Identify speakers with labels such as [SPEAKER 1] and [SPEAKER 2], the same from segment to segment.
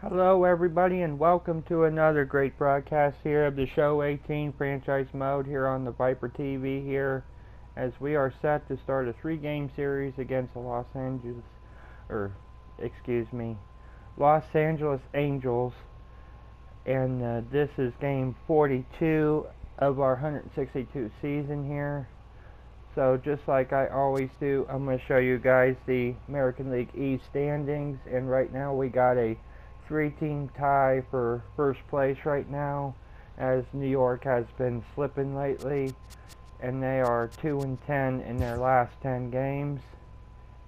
[SPEAKER 1] Hello everybody and welcome to another great broadcast here of the Show 18 franchise mode here on the Viper TV here, as we are set to start a 3-game series against the Los Angeles Angels, and this is game 42 of our 162 season here. So just like I always do, I'm going to show you guys the American League East standings, and right now we got a 3-team tie for first place right now, as New York has been slipping lately, and they are 2-10 in their last 10 games,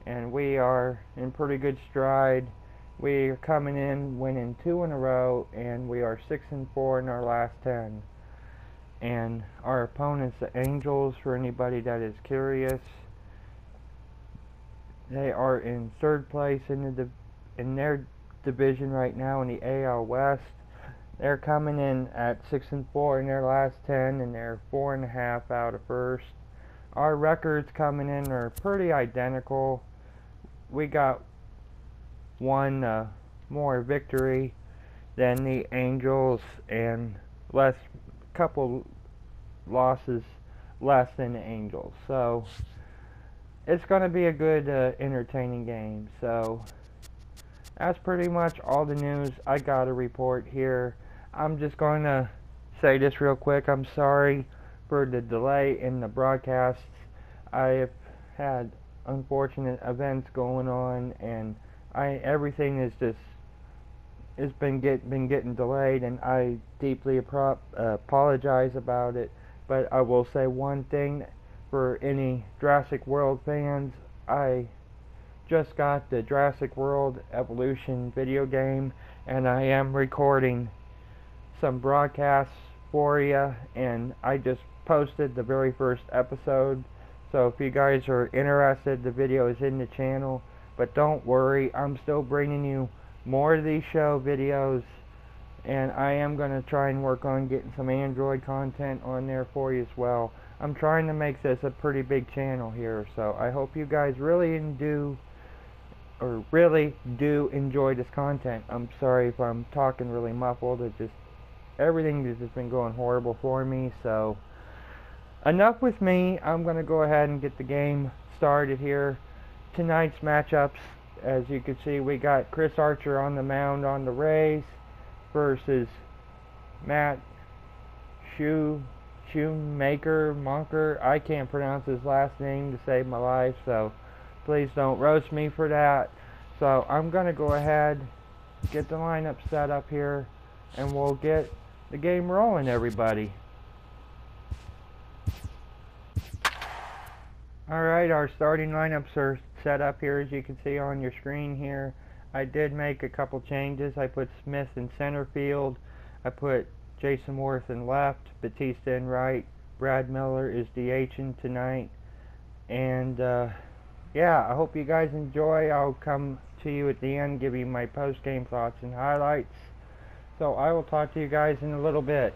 [SPEAKER 1] and we are in pretty good stride. We are coming in winning 2 in a row, and we are 6-4 in our last 10. And our opponents, the Angels, for anybody that is curious, they are in third place in their division right now in the AL West. They're coming in at 6-4 in their last 10, and they're 4.5 out of first. Our records coming in are pretty identical. We got one more victory than the Angels and couple losses less than the Angels. So it's going to be a good entertaining game. So that's pretty much all the news I got to report here. I'm just going to say this real quick. I'm sorry for the delay in the broadcasts. I have had unfortunate events going on, and everything is just been getting delayed, and I deeply apologize about it. But I will say one thing for any Jurassic World fans: I just got the Jurassic World Evolution video game, and I am recording some broadcasts for you, and I just posted the very first episode. So if you guys are interested, the video is in the channel. But don't worry, I'm still bringing you more of these show videos, and I am going to try and work on getting some Android content on there for you as well. I'm trying to make this a pretty big channel here, so I hope you guys really do enjoy this content. I'm sorry if I'm talking really muffled. Everything has just been going horrible for me. So enough with me. I'm going to go ahead and get the game started here. Tonight's matchups, as you can see, we got Chris Archer on the mound on the Rays versus Matt Monker. I can't pronounce his last name to save my life, so please don't roast me for that. So I'm going to go ahead, get the lineup set up here, and we'll get the game rolling, everybody. Alright, our starting lineups are set up here, as you can see on your screen here. I did make a couple changes. I put Smith in center field. I put Jason Worth in left, Batista in right. Brad Miller is DHing tonight. And yeah, I hope you guys enjoy. I'll come to you at the end, give you my post-game thoughts and highlights. So I will talk to you guys in a little bit.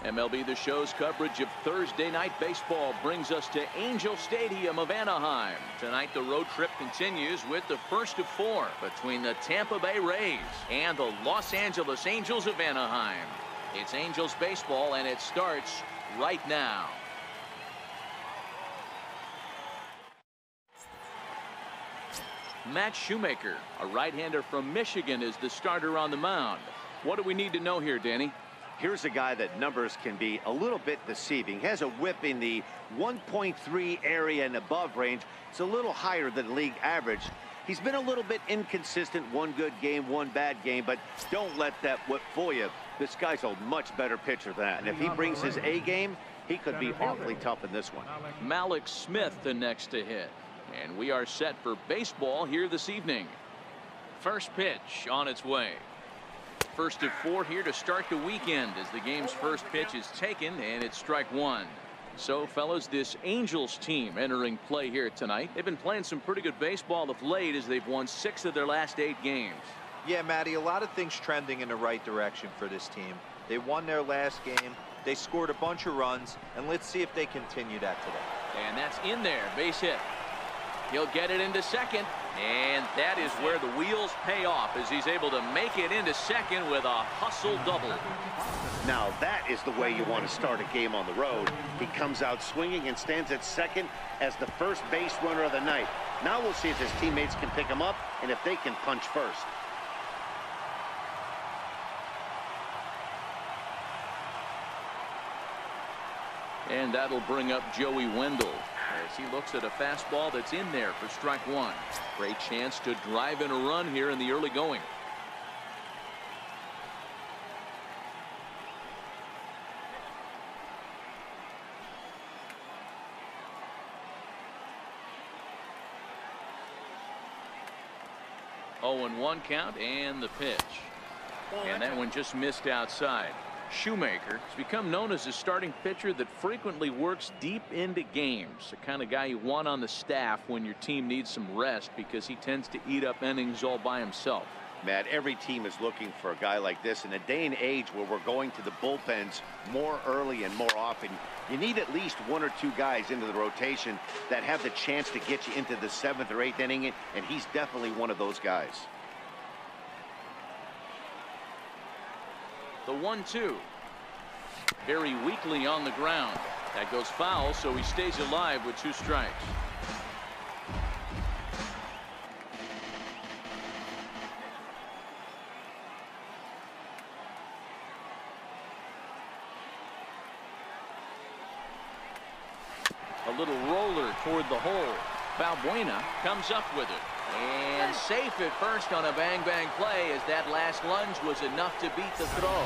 [SPEAKER 2] MLB The Show's coverage of Thursday Night Baseball brings us to Angel Stadium of Anaheim. Tonight the road trip continues with the first of 4 between the Tampa Bay Rays and the Los Angeles Angels of Anaheim. It's Angels baseball, and it starts right now. Matt Shoemaker, a right-hander from Michigan, is the starter on the mound. What do we need to know here, Danny?
[SPEAKER 3] Here's a guy that numbers can be a little bit deceiving. He has a whip in the 1.3 area and above range. It's a little higher than league average. He's been a little bit inconsistent. One good game, one bad game, but don't let that whip fool you. This guy's a much better pitcher than that. And if he brings his A game, he could be awfully tough in this one.
[SPEAKER 2] Malik Smith the next to hit. And we are set for baseball here this evening. First pitch on its way. First of 4 here to start the weekend, as the game's first pitch is taken, and it's strike 1. So, fellas, this Angels team entering play here tonight. They've been playing some pretty good baseball of late, as they've won 6 of their last 8 games.
[SPEAKER 4] Yeah, Matty, a lot of things trending in the right direction for this team. They won their last game. They scored a bunch of runs, and let's see if they continue that today.
[SPEAKER 2] And that's in there, base hit. He'll get it into second, and that is where the wheels pay off as he's able to make it into second with a hustle double.
[SPEAKER 3] Now that is the way you want to start a game on the road. He comes out swinging and stands at second as the first base runner of the night. Now we'll see if his teammates can pick him up and if they can punch first.
[SPEAKER 2] And that'll bring up Joey Wendell as he looks at a fastball that's in there for strike one. Great chance to drive in a run here in the early going. Oh, and 1 count and the pitch. And that one just missed outside. Shoemaker has become known as a starting pitcher that frequently works deep into games. The kind of guy you want on the staff when your team needs some rest because he tends to eat up innings all by himself.
[SPEAKER 3] Matt, every team is looking for a guy like this in a day and age where we're going to the bullpens more early and more often. You need at least 1 or 2 guys into the rotation that have the chance to get you into the 7th or 8th inning, and he's definitely one of those guys.
[SPEAKER 2] The 1-2. Very weakly on the ground. That goes foul, so he stays alive with 2 strikes. A little roller toward the hole. Valbuena comes up with it. And safe at first on a bang-bang play as that last lunge was enough to beat the throw.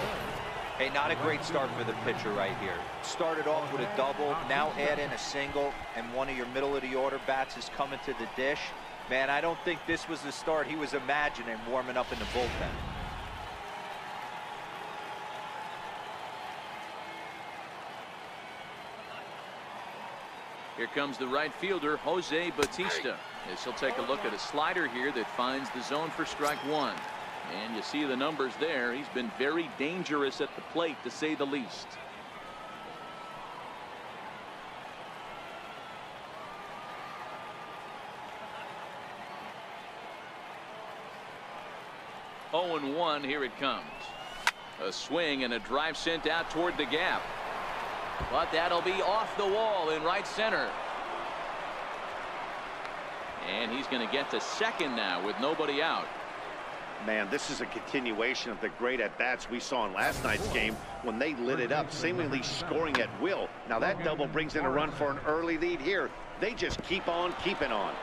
[SPEAKER 4] Hey, not a great start for the pitcher right here. Started off with a double, now add in a single, and one of your middle-of-the-order bats is coming to the dish. Man, I don't think this was the start he was imagining warming up in the bullpen.
[SPEAKER 2] Here comes the right fielder, Jose Bautista. As he'll take a look at a slider here that finds the zone for strike one. And you see the numbers there. He's been very dangerous at the plate, to say the least. Oh, and 1, here it comes. A swing and a drive sent out toward the gap. But that'll be off the wall in right center. And he's going to get to second now with nobody out.
[SPEAKER 3] Man, this is a continuation of the great at-bats we saw in last night's game when they lit it up, seemingly scoring at will. Now that double brings in a run for an early lead here. They just keep on keeping on.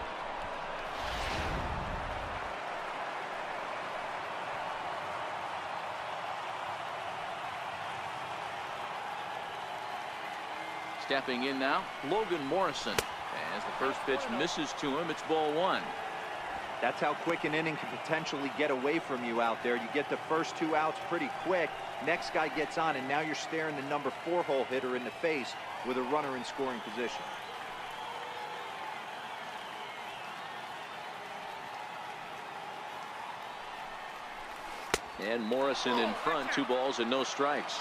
[SPEAKER 2] Stepping in now, Logan Morrison. As the first pitch misses to him, it's ball 1.
[SPEAKER 4] That's how quick an inning can potentially get away from you out there. You get the first 2 outs pretty quick. Next guy gets on, and now you're staring the number 4 hole hitter in the face with a runner in scoring position.
[SPEAKER 2] And Morrison in front, 2 balls and no strikes.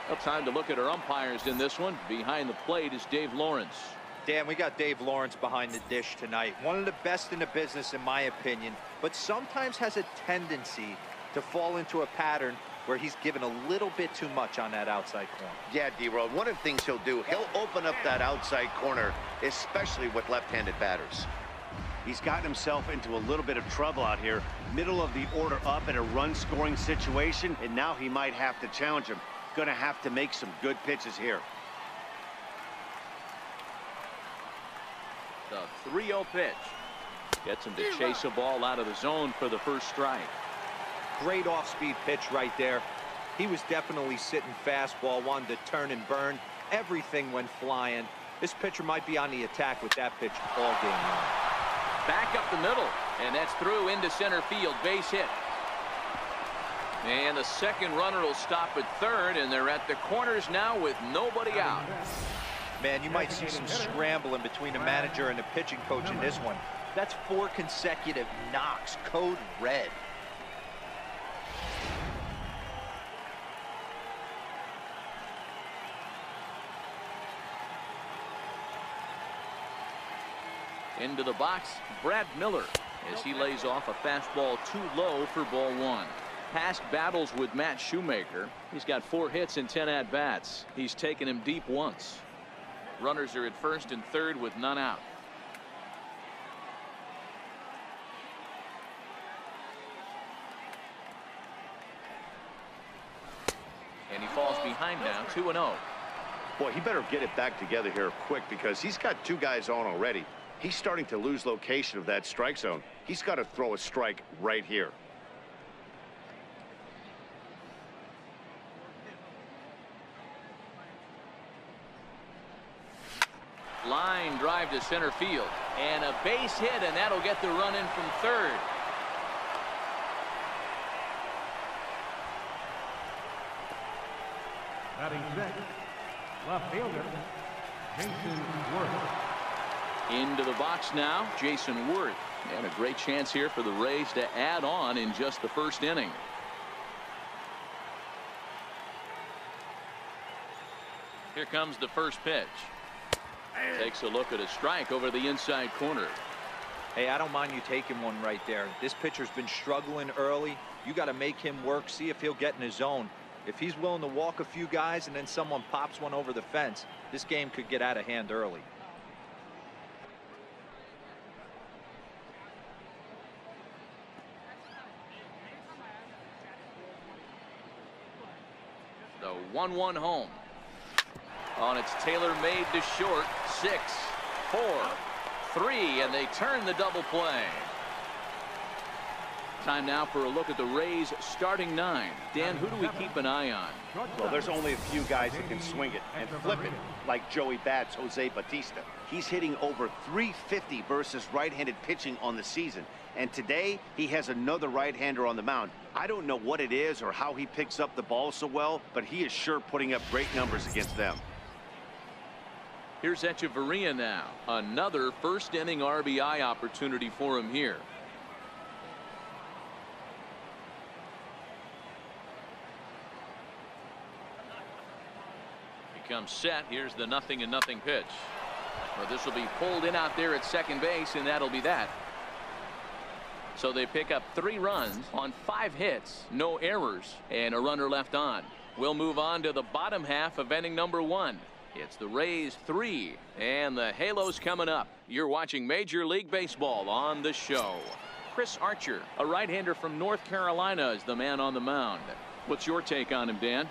[SPEAKER 2] Well, time to look at our umpires in this one. Behind the plate is Dave Lawrence.
[SPEAKER 4] Dan, we got Dave Lawrence behind the dish tonight. One of the best in the business, in my opinion, but sometimes has a tendency to fall into a pattern where he's given a little bit too much on that outside corner.
[SPEAKER 3] Yeah, D-Road, one of the things he'll do, he'll open up that outside corner, especially with left-handed batters. He's gotten himself into a little bit of trouble out here. Middle of the order up in a run-scoring situation, and now he might have to challenge him. Going to have to make some good pitches here.
[SPEAKER 2] The 3-0 pitch. Gets him to chase a ball out of the zone for the first strike.
[SPEAKER 4] Great off-speed pitch right there. He was definitely sitting fastball, wanted to turn and burn. Everything went flying. This pitcher might be on the attack with that pitch all game long.
[SPEAKER 2] Back up the middle, and that's through into center field. Base hit. And the second runner will stop at third, and they're at the corners now with nobody out.
[SPEAKER 4] Man, you might see some scrambling between the manager and the pitching coach in this one. That's 4 consecutive knocks, code red.
[SPEAKER 2] Into the box, Brad Miller, as he lays off a fastball too low for ball one. Past battles with Matt Shoemaker, he's got 4 hits and 10 at-bats. He's taken him deep once. Runners are at first and third with none out. And he falls behind now, 2-0.
[SPEAKER 3] Boy, he better get it back together here quick because he's got 2 guys on already. He's starting to lose location of that strike zone. He's got to throw a strike right here.
[SPEAKER 2] Line drive to center field. And a base hit, and that'll get the run in from third.
[SPEAKER 5] Batting sixth, left fielder, Jason Worth.
[SPEAKER 2] Into the box now, Jason Worth. And a great chance here for the Rays to add on in just the first inning. Here comes the first pitch. Takes a look at a strike over the inside corner.
[SPEAKER 4] Hey, I don't mind you taking one right there. This pitcher's been struggling early. You got to make him work, see if he'll get in his zone. If he's willing to walk a few guys and then someone pops one over the fence, this game could get out of hand early.
[SPEAKER 2] The 1-1 home. On its tailor-made to short. 6, 4, 3, and they turn the double play. Time now for a look at the Rays starting 9. Dan, who do we keep an eye on?
[SPEAKER 3] Well, there's only a few guys that can swing it and flip it, like Joey Bats, Jose Bautista. He's hitting over .350 versus right-handed pitching on the season. And today, he has another right-hander on the mound. I don't know what it is or how he picks up the ball so well, but he is sure putting up great numbers against them.
[SPEAKER 2] Here's Echeverria now. Another first-inning RBI opportunity for him here. He comes set. Here's the 0-0 pitch. Well, this will be pulled in out there at second base, and that'll be that. So they pick up 3 runs on 5 hits, no errors, and a runner left on. We'll move on to the bottom half of inning number 1. It's the Rays 3, and the Halos coming up. You're watching Major League Baseball on the show. Chris Archer, a right-hander from North Carolina, is the man on the mound. What's your take on him, Dan?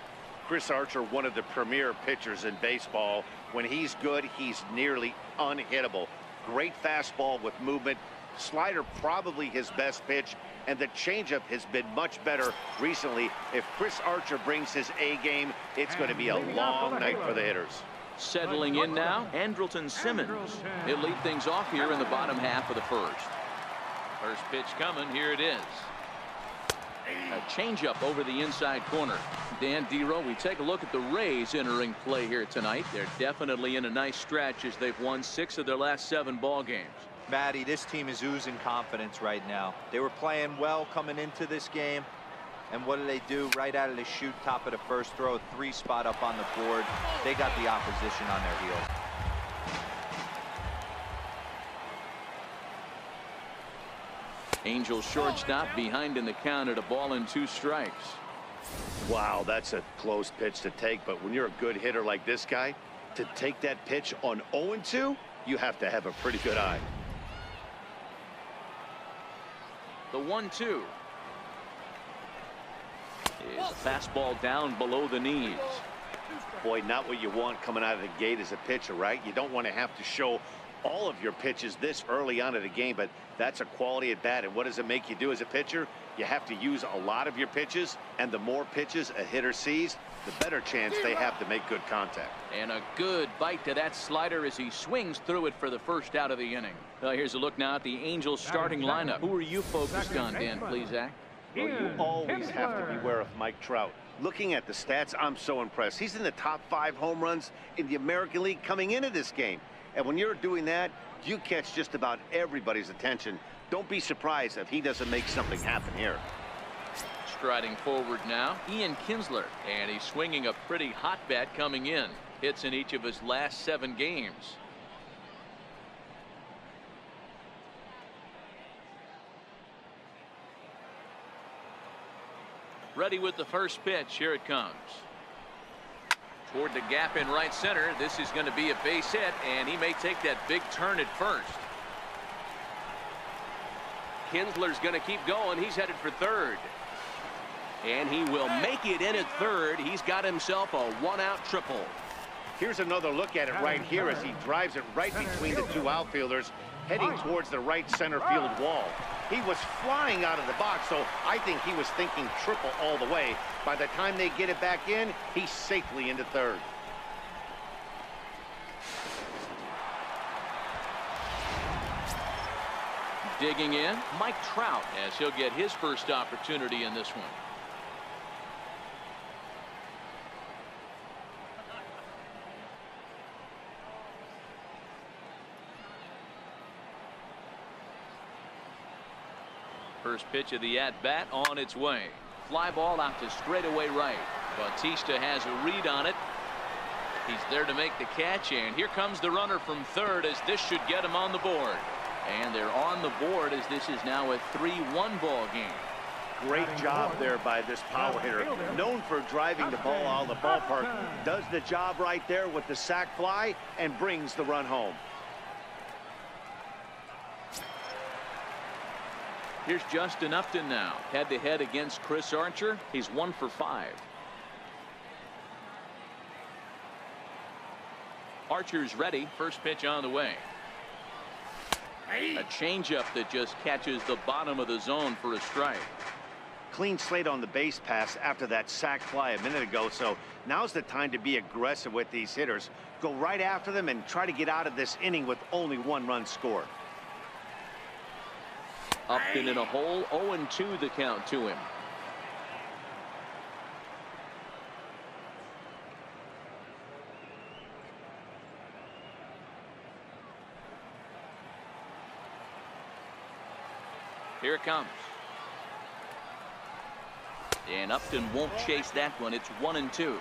[SPEAKER 3] Chris Archer, one of the premier pitchers in baseball. When he's good, he's nearly unhittable. Great fastball with movement. Slider probably his best pitch, and the changeup has been much better recently. If Chris Archer brings his A game, it's going to be a long night for the hitters.
[SPEAKER 2] Settling in now, Andrelton Simmons. He'll lead things off here in the bottom half of the first. First pitch coming. Here it is. A changeup over the inside corner. Dan Dero, we take a look at the Rays entering play here tonight. They're definitely in a nice stretch as they've won 6 of their last 7 ball games.
[SPEAKER 4] Matty, this team is oozing confidence right now. They were playing well coming into this game. And what do? Right out of the chute, top of the first throw, 3 spot up on the board. They got the opposition on their heels.
[SPEAKER 2] Angels shortstop behind in the count at a ball and 2 strikes.
[SPEAKER 3] Wow, that's a close pitch to take, but when you're a good hitter like this guy, to take that pitch on 0-2, you have to have a pretty good eye.
[SPEAKER 2] The 1-2. Is a fastball down below the knees.
[SPEAKER 3] Boy, not what you want coming out of the gate as a pitcher, right? You don't want to have to show all of your pitches this early on in the game, but that's a quality at bat. And what does it make you do as a pitcher? You have to use a lot of your pitches, and the more pitches a hitter sees, the better chance they have to make good contact.
[SPEAKER 2] And a good bite to that slider as he swings through it for the first out of the inning. Here's a look now at the Angels starting lineup. Who are you focused on, Dan Plesac?
[SPEAKER 3] Well, you always have to beware of Mike Trout. Looking at the stats, I'm so impressed. He's in the top 5 home runs in the American League coming into this game. And when you're doing that, you catch just about everybody's attention. Don't be surprised if he doesn't make something happen here.
[SPEAKER 2] Striding forward now, Ian Kinsler. And he's swinging a pretty hot bat coming in. Hits in each of his last 7 games. Ready with the first pitch. Here it comes. Toward the gap in right center. This is going to be a base hit, and he may take that big turn at first. Kinsler's going to keep going. He's headed for third. And he will make it in at third. He's got himself a one-out triple.
[SPEAKER 3] Here's another look at it right here as he drives it right between the two outfielders, heading towards the right center field wall. He was flying out of the box, so I think he was thinking triple all the way. By the time they get it back in, he's safely into third.
[SPEAKER 2] Digging in, Mike Trout, as he'll get his first opportunity in this one. First pitch of the at-bat on its way. Fly ball out to straightaway right. Bautista has a read on it. He's there to make the catch, and here comes the runner from third as this should get him on the board. And they're on the board as this is now a 3-1 ball game.
[SPEAKER 3] Great job there by this power hitter. Known for driving the ball out of the ballpark. Does the job right there with the sac fly and brings the run home.
[SPEAKER 2] Here's Justin Upton now. Head-to-head against Chris Archer. He's 1 for 5. Archer's ready. First pitch on the way. A changeup that just catches the bottom of the zone for a strike.
[SPEAKER 3] Clean slate on the base pass after that sac fly a minute ago, so now's the time to be aggressive with these hitters. Go right after them and try to get out of this inning with only 1 run scored.
[SPEAKER 2] Upton in a hole, 0-2 the count to him. Here it comes. And Upton won't chase that one. It's 1-2.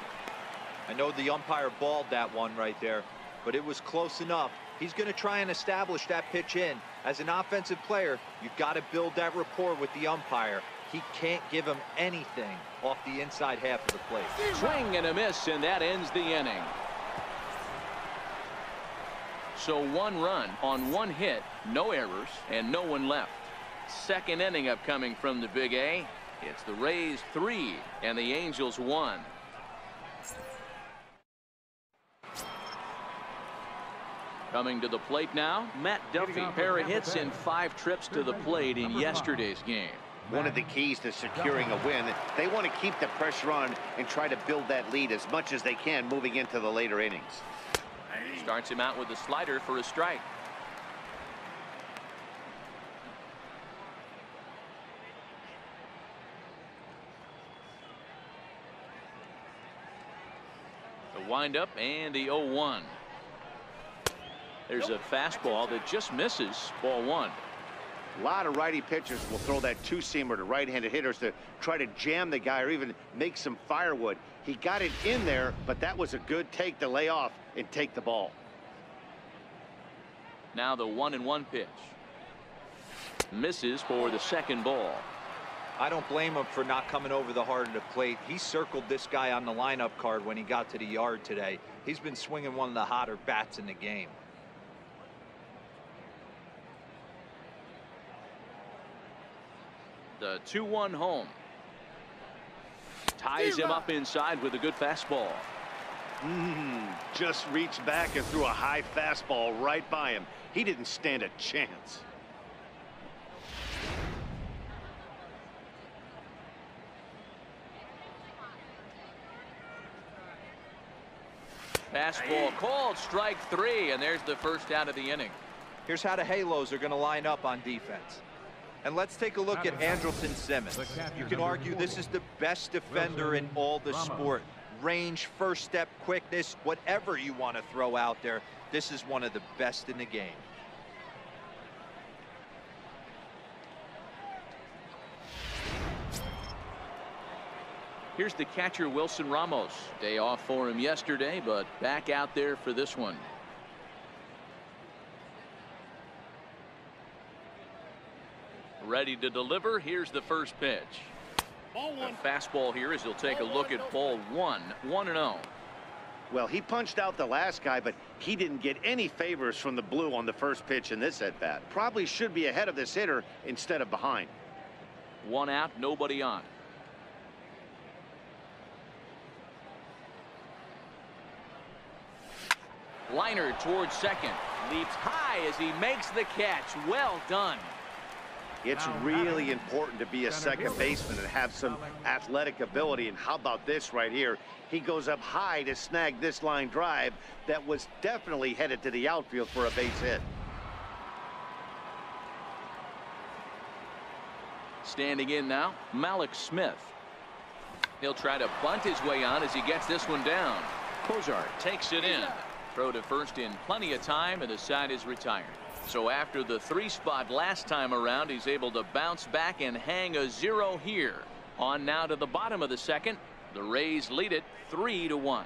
[SPEAKER 4] I know the umpire balled that one right there, but it was close enough. He's going to try and establish that pitch in. As an offensive player, you've got to build that rapport with the umpire. He can't give him anything off the inside half of the plate.
[SPEAKER 2] Swing and a miss, and that ends the inning. So 1 run on 1 hit, no errors, and no one left. Second inning upcoming from the Big A. It's the Rays 3 and the Angels 1. Coming to the plate now, Matt Duffy. Pair of hits in 5 trips to the plate in yesterday's game.
[SPEAKER 3] One of the keys to securing a win, they want to keep the pressure on and try to build that lead as much as they can moving into the later innings.
[SPEAKER 2] Starts him out with a slider for a strike. The windup and the 0-1. There's a fastball that just misses. Ball 1.
[SPEAKER 3] A lot of righty pitchers will throw that two-seamer to right-handed hitters to try to jam the guy or even make some firewood. He got it in there, but that was a good take to lay off and take the ball.
[SPEAKER 2] Now the 1-1 pitch. Misses for the second ball.
[SPEAKER 4] I don't blame him for not coming over the heart of the plate. He circled this guy on the lineup card when he got to the yard today. He's been swinging one of the hotter bats in the game.
[SPEAKER 2] The 2-1 home. Ties him up inside with a good fastball.
[SPEAKER 3] Just reached back and threw a high fastball right by him. He didn't stand a chance.
[SPEAKER 2] Fastball called, strike 3, and there's the first out of the inning.
[SPEAKER 4] Here's how the Halos are going to line up on defense. And let's take a look at Andrelton Simmons. You can argue this is the best defender in all the sport. Range, first step, quickness, whatever you want to throw out there, this is one of the best in the game.
[SPEAKER 2] Here's the catcher, Wilson Ramos. Day off for him yesterday, but back out there for this one. Ready to deliver. Here's the first pitch. A fastball here as he'll take a look at ball one. 1-0.
[SPEAKER 3] Well, he punched out the last guy, but he didn't get any favors from the blue on the first pitch in this at-bat. Probably should be ahead of this hitter instead of behind.
[SPEAKER 2] 1 out, nobody on. Liner towards second. Leaps high as he makes the catch. Well done.
[SPEAKER 3] It's really important to be a second baseman and have some athletic ability. And how about this right here? He goes up high to snag this line drive that was definitely headed to the outfield for a base hit.
[SPEAKER 2] Standing in now, Malik Smith. He'll try to bunt his way on as he gets this one down. Kozar takes it in. Throw to first in plenty of time, and the side is retired. So after the 3 spot last time around, he's able to bounce back and hang a 0 here. On now to the bottom of the second. The Rays lead it 3-1.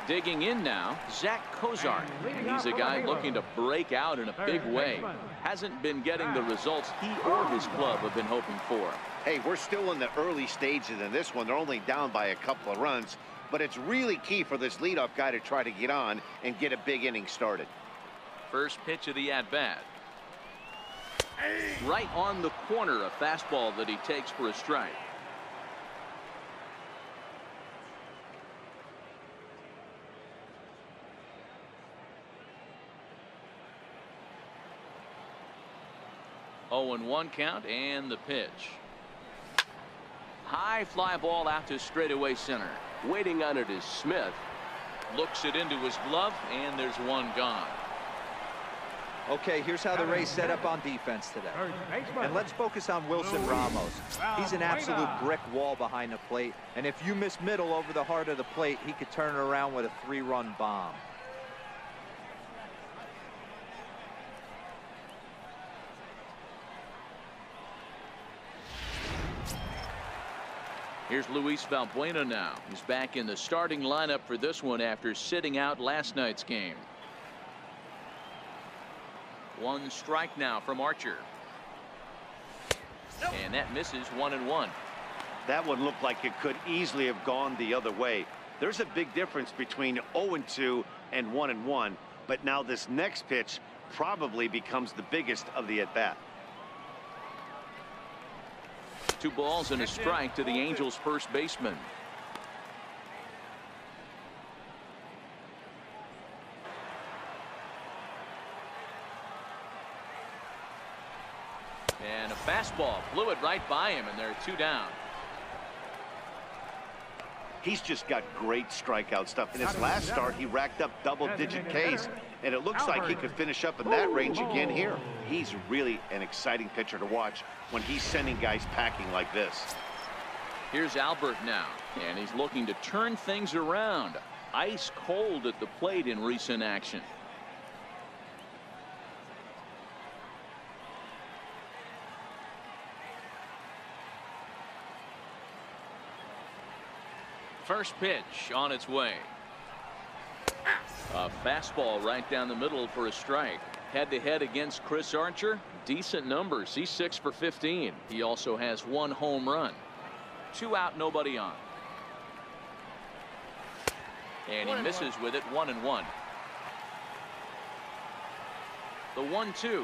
[SPEAKER 2] Digging in now, Zach Kozar. He's a guy looking to break out in a big way. Hasn't been getting the results he or his club have been hoping for.
[SPEAKER 3] Hey, we're still in the early stages in this one. They're only down by a couple of runs, but it's really key for this leadoff guy to try to get on and get a big inning started.
[SPEAKER 2] First pitch of the at-bat. Right on the corner, a fastball that he takes for a strike. Oh, and 1 count, and the pitch. High fly ball out to straightaway center. Waiting on it is Smith. Looks it into his glove, and there's 1 gone.
[SPEAKER 4] Okay, here's how the Rays set up on defense today. And let's focus on Wilson Ramos. He's an absolute brick wall behind the plate, and if you miss middle over the heart of the plate, he could turn it around with a 3-run bomb.
[SPEAKER 2] Here's Luis Valbuena now. He's back in the starting lineup for this one after sitting out last night's game. 1 strike now from Archer. And that misses 1-1.
[SPEAKER 3] That one looked like it could easily have gone the other way. There's a big difference between 0-2 and 1-1, but now this next pitch probably becomes the biggest of the at-bat.
[SPEAKER 2] 2 balls and a strike to the Angels' first baseman. And a fastball blew it right by him, and there are 2 down.
[SPEAKER 3] He's just got great strikeout stuff. In his last start, he racked up double-digit Ks, and it looks like he could finish up in that range again here. He's really an exciting pitcher to watch when he's sending guys packing like this.
[SPEAKER 2] Here's Albert now, and he's looking to turn things around. Ice cold at the plate in recent action. First pitch on its way. A fastball right down the middle for a strike. Head-to-head against Chris Archer. Decent numbers. He's 6 for 15. He also has 1 home run. 2 out, nobody on. And he misses with it. 1-1. The 1-2.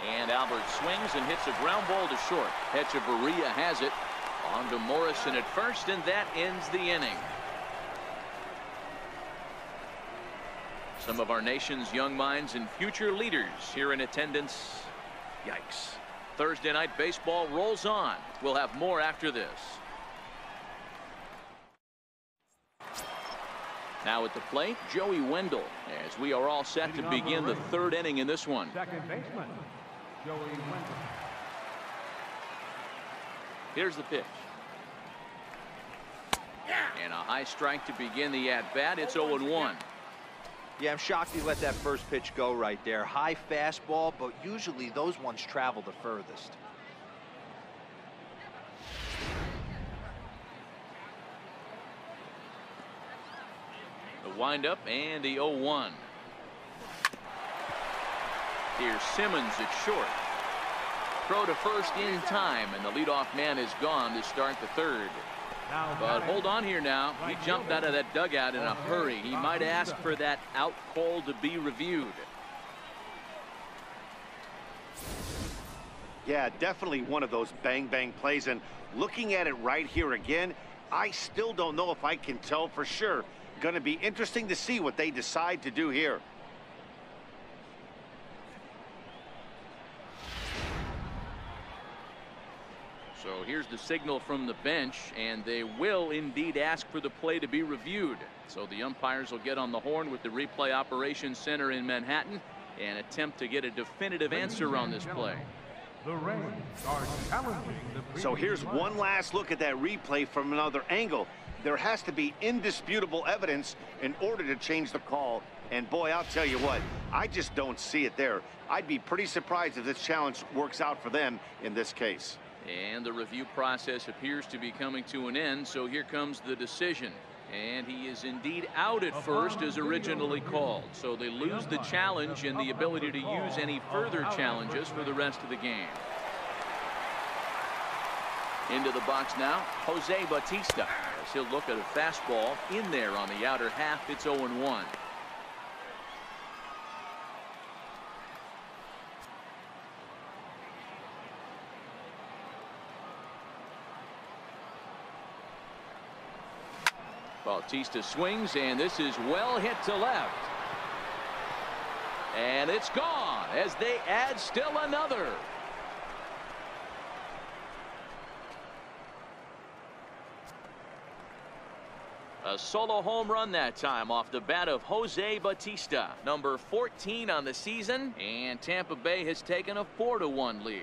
[SPEAKER 2] And Albert swings and hits a ground ball to short. Hechavarria has it. On to Morrison at first, and that ends the inning. Some of our nation's young minds and future leaders here in attendance. Yikes. Thursday night baseball rolls on. We'll have more after this. Now at the plate, Joey Wendell, as we are all set to begin the 3rd inning in this one.
[SPEAKER 5] Second baseman, Joey Wendell.
[SPEAKER 2] Here's the pitch. And a high strike to begin the at-bat. It's 0-1.
[SPEAKER 4] Yeah, I'm shocked he let that first pitch go right there. High fastball, but usually those ones travel the furthest. The windup and the 0-1.
[SPEAKER 2] Here's Simmons at short. Throw to first in time, and the leadoff man is gone to start the third. But hold on here now. He jumped out of that dugout in a hurry. He might ask for that out call to be reviewed.
[SPEAKER 3] Yeah, definitely one of those bang-bang plays. And looking at it right here again, I still don't know if I can tell for sure. Going to be interesting to see what they decide to do here.
[SPEAKER 2] So here's the signal from the bench, and they will indeed ask for the play to be reviewed. So the umpires will get on the horn with the replay operations center in Manhattan and attempt to get a definitive answer on this play.
[SPEAKER 5] The Rays are challenging the
[SPEAKER 3] So here's one last look at that replay from another angle. There has to be indisputable evidence in order to change the call. And boy, I'll tell you what, I just don't see it there. I'd be pretty surprised if this challenge works out for them in this case.
[SPEAKER 2] And the review process appears to be coming to an end, so here comes the decision. And he is indeed out at first as originally called. So they lose the challenge and the ability to use any further challenges for the rest of the game. Into the box now, Jose Bautista, as he'll look at a fastball in there on the outer half. It's 0-1. Bautista swings, and this is well hit to left. And it's gone as they add still another. A solo home run that time off the bat of Jose Bautista, number 14 on the season, and Tampa Bay has taken a 4-1 lead.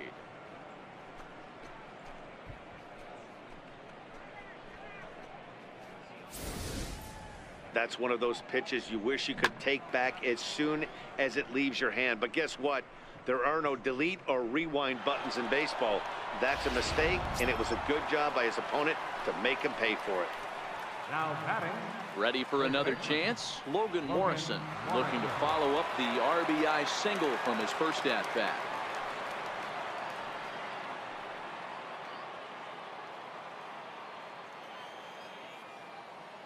[SPEAKER 3] That's one of those pitches you wish you could take back as soon as it leaves your hand. But guess what? There are no delete or rewind buttons in baseball. That's a mistake, and it was a good job by his opponent to make him pay for it.
[SPEAKER 5] Now batting.
[SPEAKER 2] Ready for another chance? Logan Morrison looking to follow up the RBI single from his first at-bat.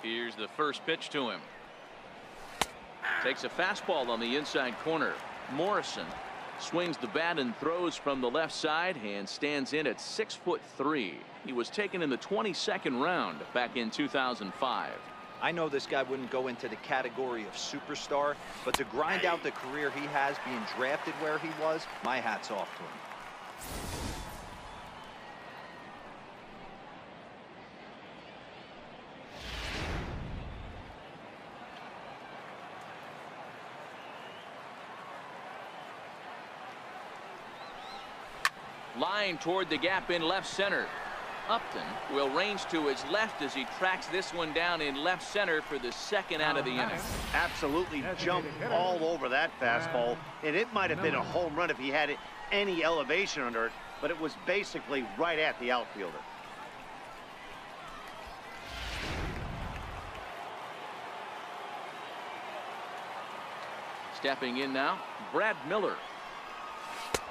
[SPEAKER 2] Here's the first pitch to him. Takes a fastball on the inside corner. Morrison swings the bat and throws from the left side and stands in at 6'3". He was taken in the 22nd round back in 2005.
[SPEAKER 4] I know this guy wouldn't go into the category of superstar, but to grind out the career he has being drafted where he was, my hat's off to him.
[SPEAKER 2] Line toward the gap in left center. Upton will range to his left as he tracks this one down in left center for the second out of the inning.
[SPEAKER 3] Absolutely jumped all over that fastball, and it might have been a home run if he had any elevation under it, but it was basically right at the outfielder.
[SPEAKER 2] Stepping in now, Brad Miller,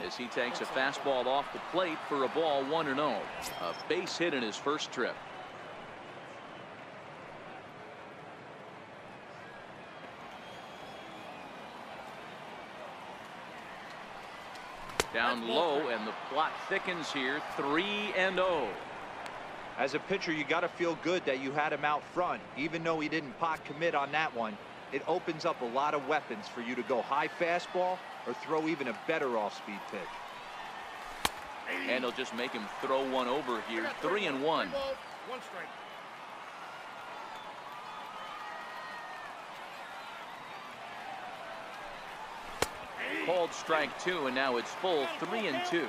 [SPEAKER 2] as he takes a fastball off the plate for a ball, 1-0. A base hit in his first trip. Down low, and the plot thickens here, 3-0.
[SPEAKER 4] As a pitcher, you got to feel good that you had him out front, even though he didn't pot commit on that one. It opens up a lot of weapons for you to go high fastball or throw even a better off-speed pitch.
[SPEAKER 2] And he'll just make him throw one over here. 3-1.
[SPEAKER 5] One strike.
[SPEAKER 2] Called strike 2, and now it's full 3-2.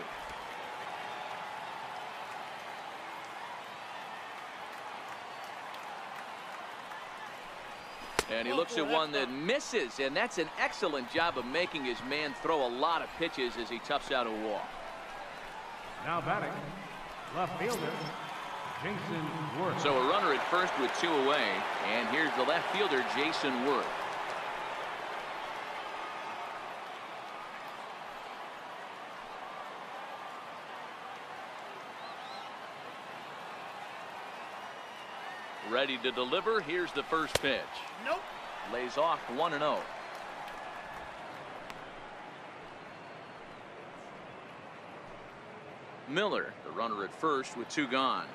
[SPEAKER 2] And he looks at one that misses, and that's an excellent job of making his man throw a lot of pitches as he toughs out a walk.
[SPEAKER 5] Now batting, left fielder, Jason Worth.
[SPEAKER 2] So a runner at first with 2 away, and here's the left fielder, Jason Worth. Ready to deliver. Here's the first pitch.
[SPEAKER 5] Nope.
[SPEAKER 2] Lays off 1-0. Miller, the runner at first with 2 gone.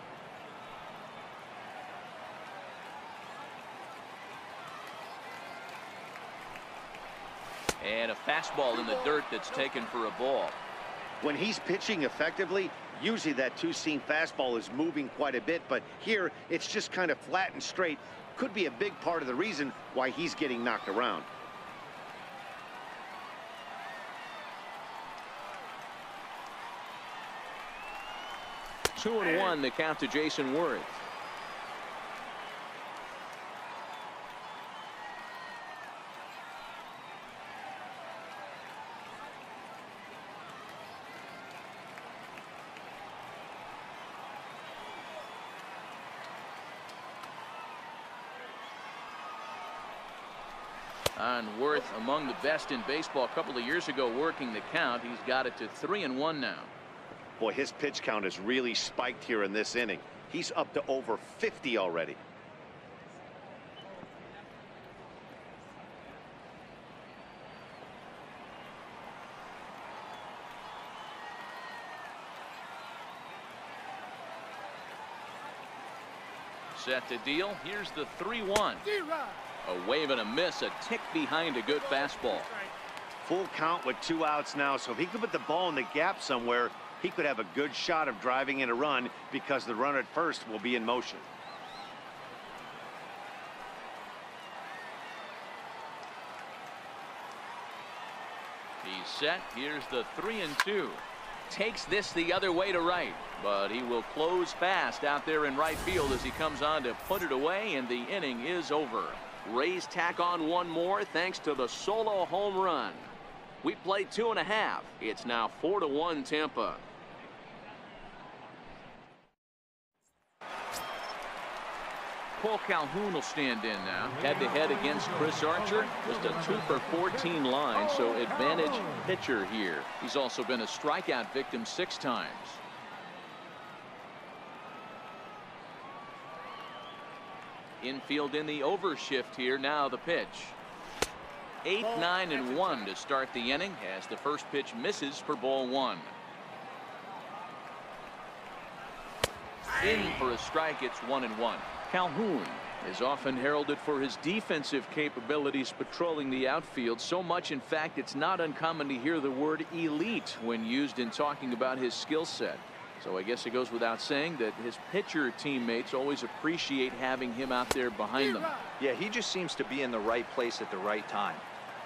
[SPEAKER 2] And a fastball in the dirt that's taken for a ball.
[SPEAKER 3] When he's pitching effectively, usually that two-seam fastball is moving quite a bit, but here it's just kind of flat and straight. Could be a big part of the reason why he's getting knocked around.
[SPEAKER 2] Two and one, the count to Jason Worth. And Worth among the best in baseball. A couple of years ago working the count. He's got it to 3-1 now.
[SPEAKER 3] Boy, his pitch count has really spiked here in this inning. He's up to over 50 already.
[SPEAKER 2] Set to deal. Here's the 3-1. A wave and a miss, a tick behind a good fastball.
[SPEAKER 3] Full count with 2 outs now, so if he could put the ball in the gap somewhere, he could have a good shot of driving in a run because the runner at first will be in motion.
[SPEAKER 2] He's set. Here's the 3-2. Takes this the other way to right, but he will close fast out there in right field as he comes on to put it away, and the inning is over. Rays tack on one more thanks to the solo home run. We played 2.5. It's now 4-1 Tampa. Cole Calhoun will stand in now. Head-to-head against Chris Archer. Just a 2-for-14 line, so advantage pitcher here. He's also been a strikeout victim 6 times. Infield in the overshift here. Now the pitch. 8, 9, and 1 to start the inning as the first pitch misses for ball 1. In for a strike. It's 1-1. Calhoun is often heralded for his defensive capabilities patrolling the outfield. So much, in fact, it's not uncommon to hear the word elite when used in talking about his skill set. So I guess it goes without saying that his pitcher teammates always appreciate having him out there behind them.
[SPEAKER 4] Yeah, he just seems to be in the right place at the right time.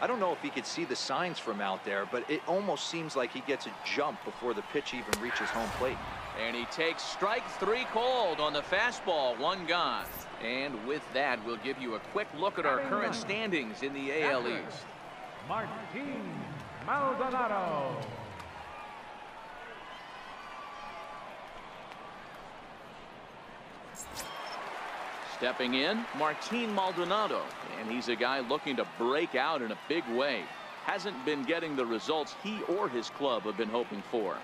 [SPEAKER 4] I don't know if he could see the signs from out there, but it almost seems like he gets a jump before the pitch even reaches home plate.
[SPEAKER 2] And he takes strike 3 called on the fastball. 1 gone. And with that, we'll give you a quick look at our current standings in the AL East.
[SPEAKER 5] Martin Maldonado.
[SPEAKER 2] Stepping in, Martin Maldonado, and he's a guy looking to break out in a big way. Hasn't been getting the results he or his club have been hoping for.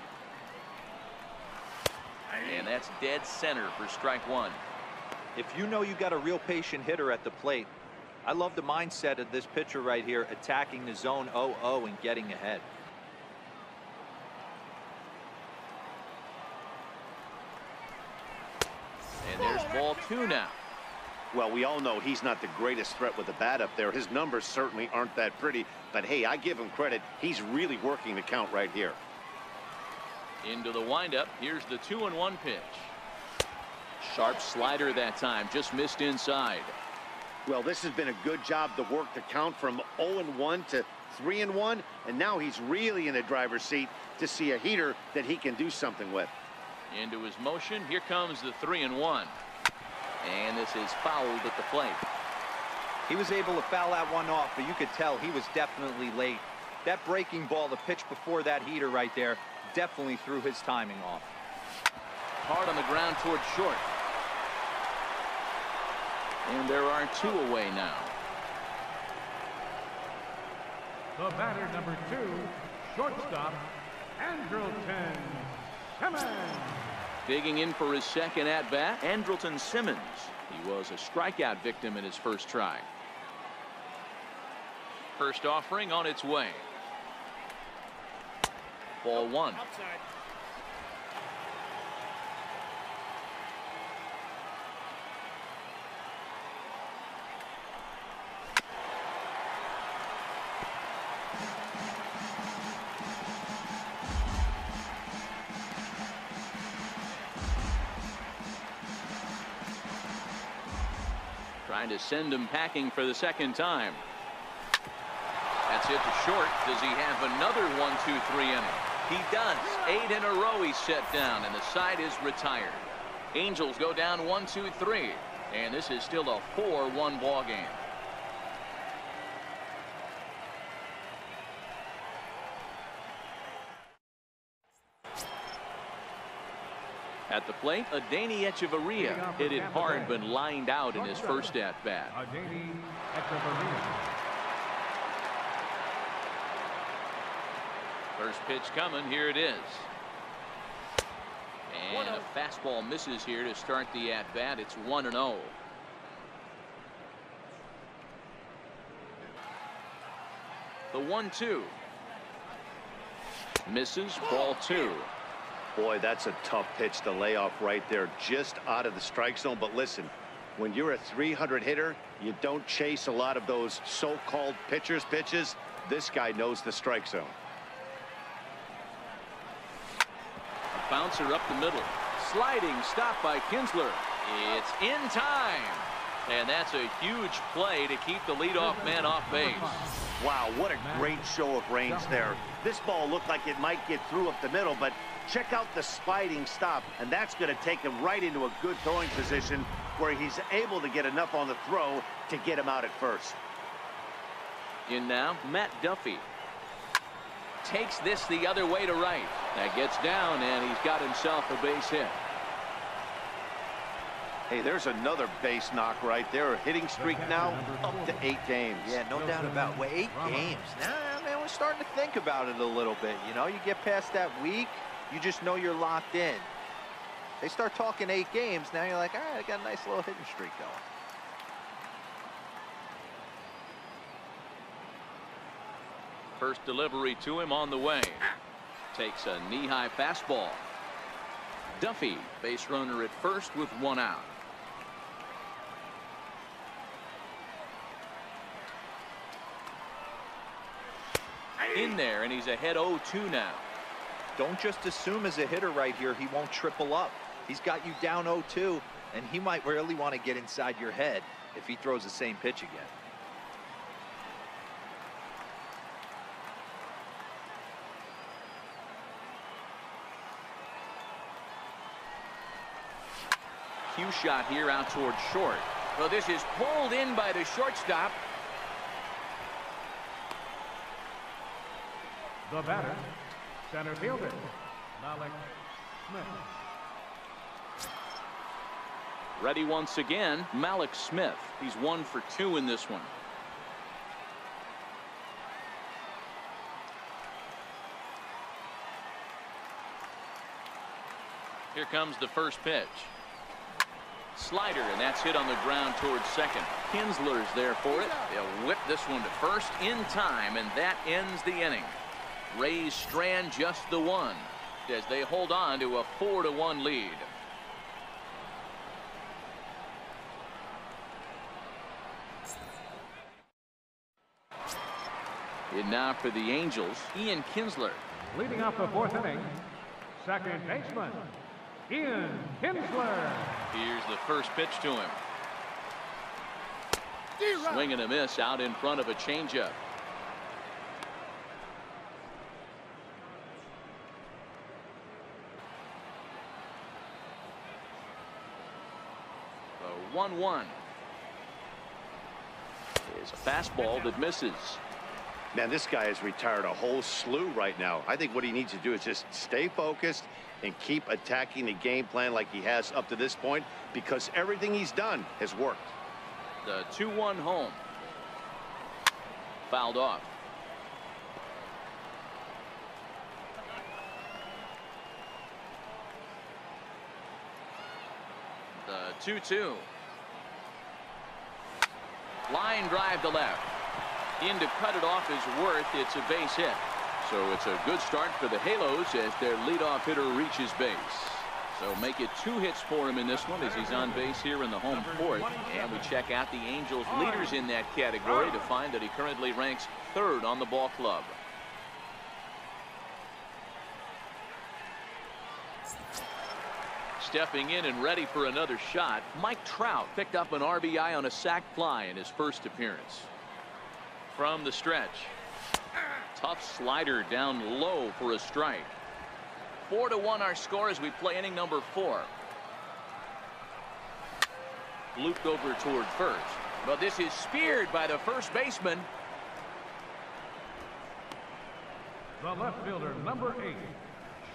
[SPEAKER 2] And that's dead center for strike 1.
[SPEAKER 4] If you know you got a real patient hitter at the plate, I love the mindset of this pitcher right here, attacking the zone 0-0 and getting ahead.
[SPEAKER 2] And there's ball 2 now.
[SPEAKER 3] Well, we all know he's not the greatest threat with the bat up there. His numbers certainly aren't that pretty, but hey, I give him credit. He's really working the count right here.
[SPEAKER 2] Into the windup. Here's the 2-1 pitch. Sharp slider that time, just missed inside.
[SPEAKER 3] Well, this has been a good job to work the count from 0-1 to 3-1, and now he's really in the driver's seat to see a heater that he can do something with.
[SPEAKER 2] Into his motion. Here comes the 3-1. And this is fouled at the plate.
[SPEAKER 4] He was able to foul that one off, but you could tell he was definitely late. That breaking ball, the pitch before that heater right there, definitely threw his timing off.
[SPEAKER 2] Hard on the ground towards short. And there are 2 away now.
[SPEAKER 5] The batter, number 2, shortstop, Andrelton Simmons.
[SPEAKER 2] Digging in for his second at-bat, Andrelton Simmons. He was a strikeout victim in his first try. First offering on its way. Ball one. Trying to send him packing for the second time. That's hit to short. Does he have another 1-2-3 inning? He does. 8 in a row he's set down, and the side is retired. Angels go down 1-2-3, and this is still a 4-1 ball game. At the plate, Adeiny Echeverria hit it hard but lined out in his first at-bat.
[SPEAKER 5] Adeiny Echeverria.
[SPEAKER 2] First pitch coming. Here it is. And a fastball misses here to start the at-bat. It's 1-0. The 1-2. Misses. Ball 2.
[SPEAKER 3] Boy, that's a tough pitch to lay off right there, just out of the strike zone. But listen, when you're a 300 hitter, you don't chase a lot of those so-called pitcher's pitches. This guy knows the strike zone.
[SPEAKER 2] A bouncer up the middle. Sliding stop by Kinsler. It's in time. And that's a huge play to keep the leadoff man off base.
[SPEAKER 3] Wow, what a great show of range there. This ball looked like it might get through up the middle, but check out the sliding stop, and that's going to take him right into a good throwing position where he's able to get enough on the throw to get him out at first.
[SPEAKER 2] In now, Matt Duffy takes this the other way to right. That gets down, and he's got himself a base hit.
[SPEAKER 3] Hey, there's another base knock right there. A hitting streak now up to 8 games.
[SPEAKER 4] Yeah, no doubt about it. 8 games. Now, man, we're starting to think about it a little bit. You know, you get past that week, you just know you're locked in. They start talking 8 games, now you're like, all right, I got a nice little hitting streak going.
[SPEAKER 2] First delivery to him on the way. Takes a knee-high fastball. Duffy, base runner at first with 1 out. In there, and he's ahead 0-2 now.
[SPEAKER 4] Don't just assume as a hitter right here he won't triple up. He's got you down 0-2, and he might really want to get inside your head if he throws the same pitch again.
[SPEAKER 2] Cue shot here out towards short. Well, this is pulled in by the shortstop.
[SPEAKER 5] The batter, center fielder, Malik Smith.
[SPEAKER 2] Ready once again, Malik Smith. He's 1 for 2 in this one. Here comes the first pitch. Slider, and that's hit on the ground towards second. Kinsler's there for it. They'll whip this one to first in time, and that ends the inning. Rays strand just the 1 as they hold on to a 4-1 lead. And now for the Angels, Ian Kinsler.
[SPEAKER 5] Leading off the 4th inning, second baseman, Ian Kinsler.
[SPEAKER 2] Here's the first pitch to him. Swing and a miss out in front of a changeup. The 1-1 is a fastball that misses.
[SPEAKER 3] Man, this guy has retired a whole slew right now. I think what he needs to do is just stay focused and keep attacking the game plan like he has up to this point, because everything he's done has worked.
[SPEAKER 2] The 2-1 home. Fouled off. The 2-2. Line drive to left. In to cut it off is Worth. It's a base hit. So it's a good start for the Halos as their leadoff hitter reaches base. So make it 2 hits for him in this one as he's on base here in the home fourth. And we check out the Angels leaders in that category to find that he currently ranks 3rd on the ball club. Stepping in and ready for another shot, Mike Trout picked up an RBI on a sac fly in his first appearance. From the stretch, tough slider down low for a strike. 4-1 our score as we play inning number 4. Looped over toward first, but this is speared by the first baseman.
[SPEAKER 5] The left fielder, number 8,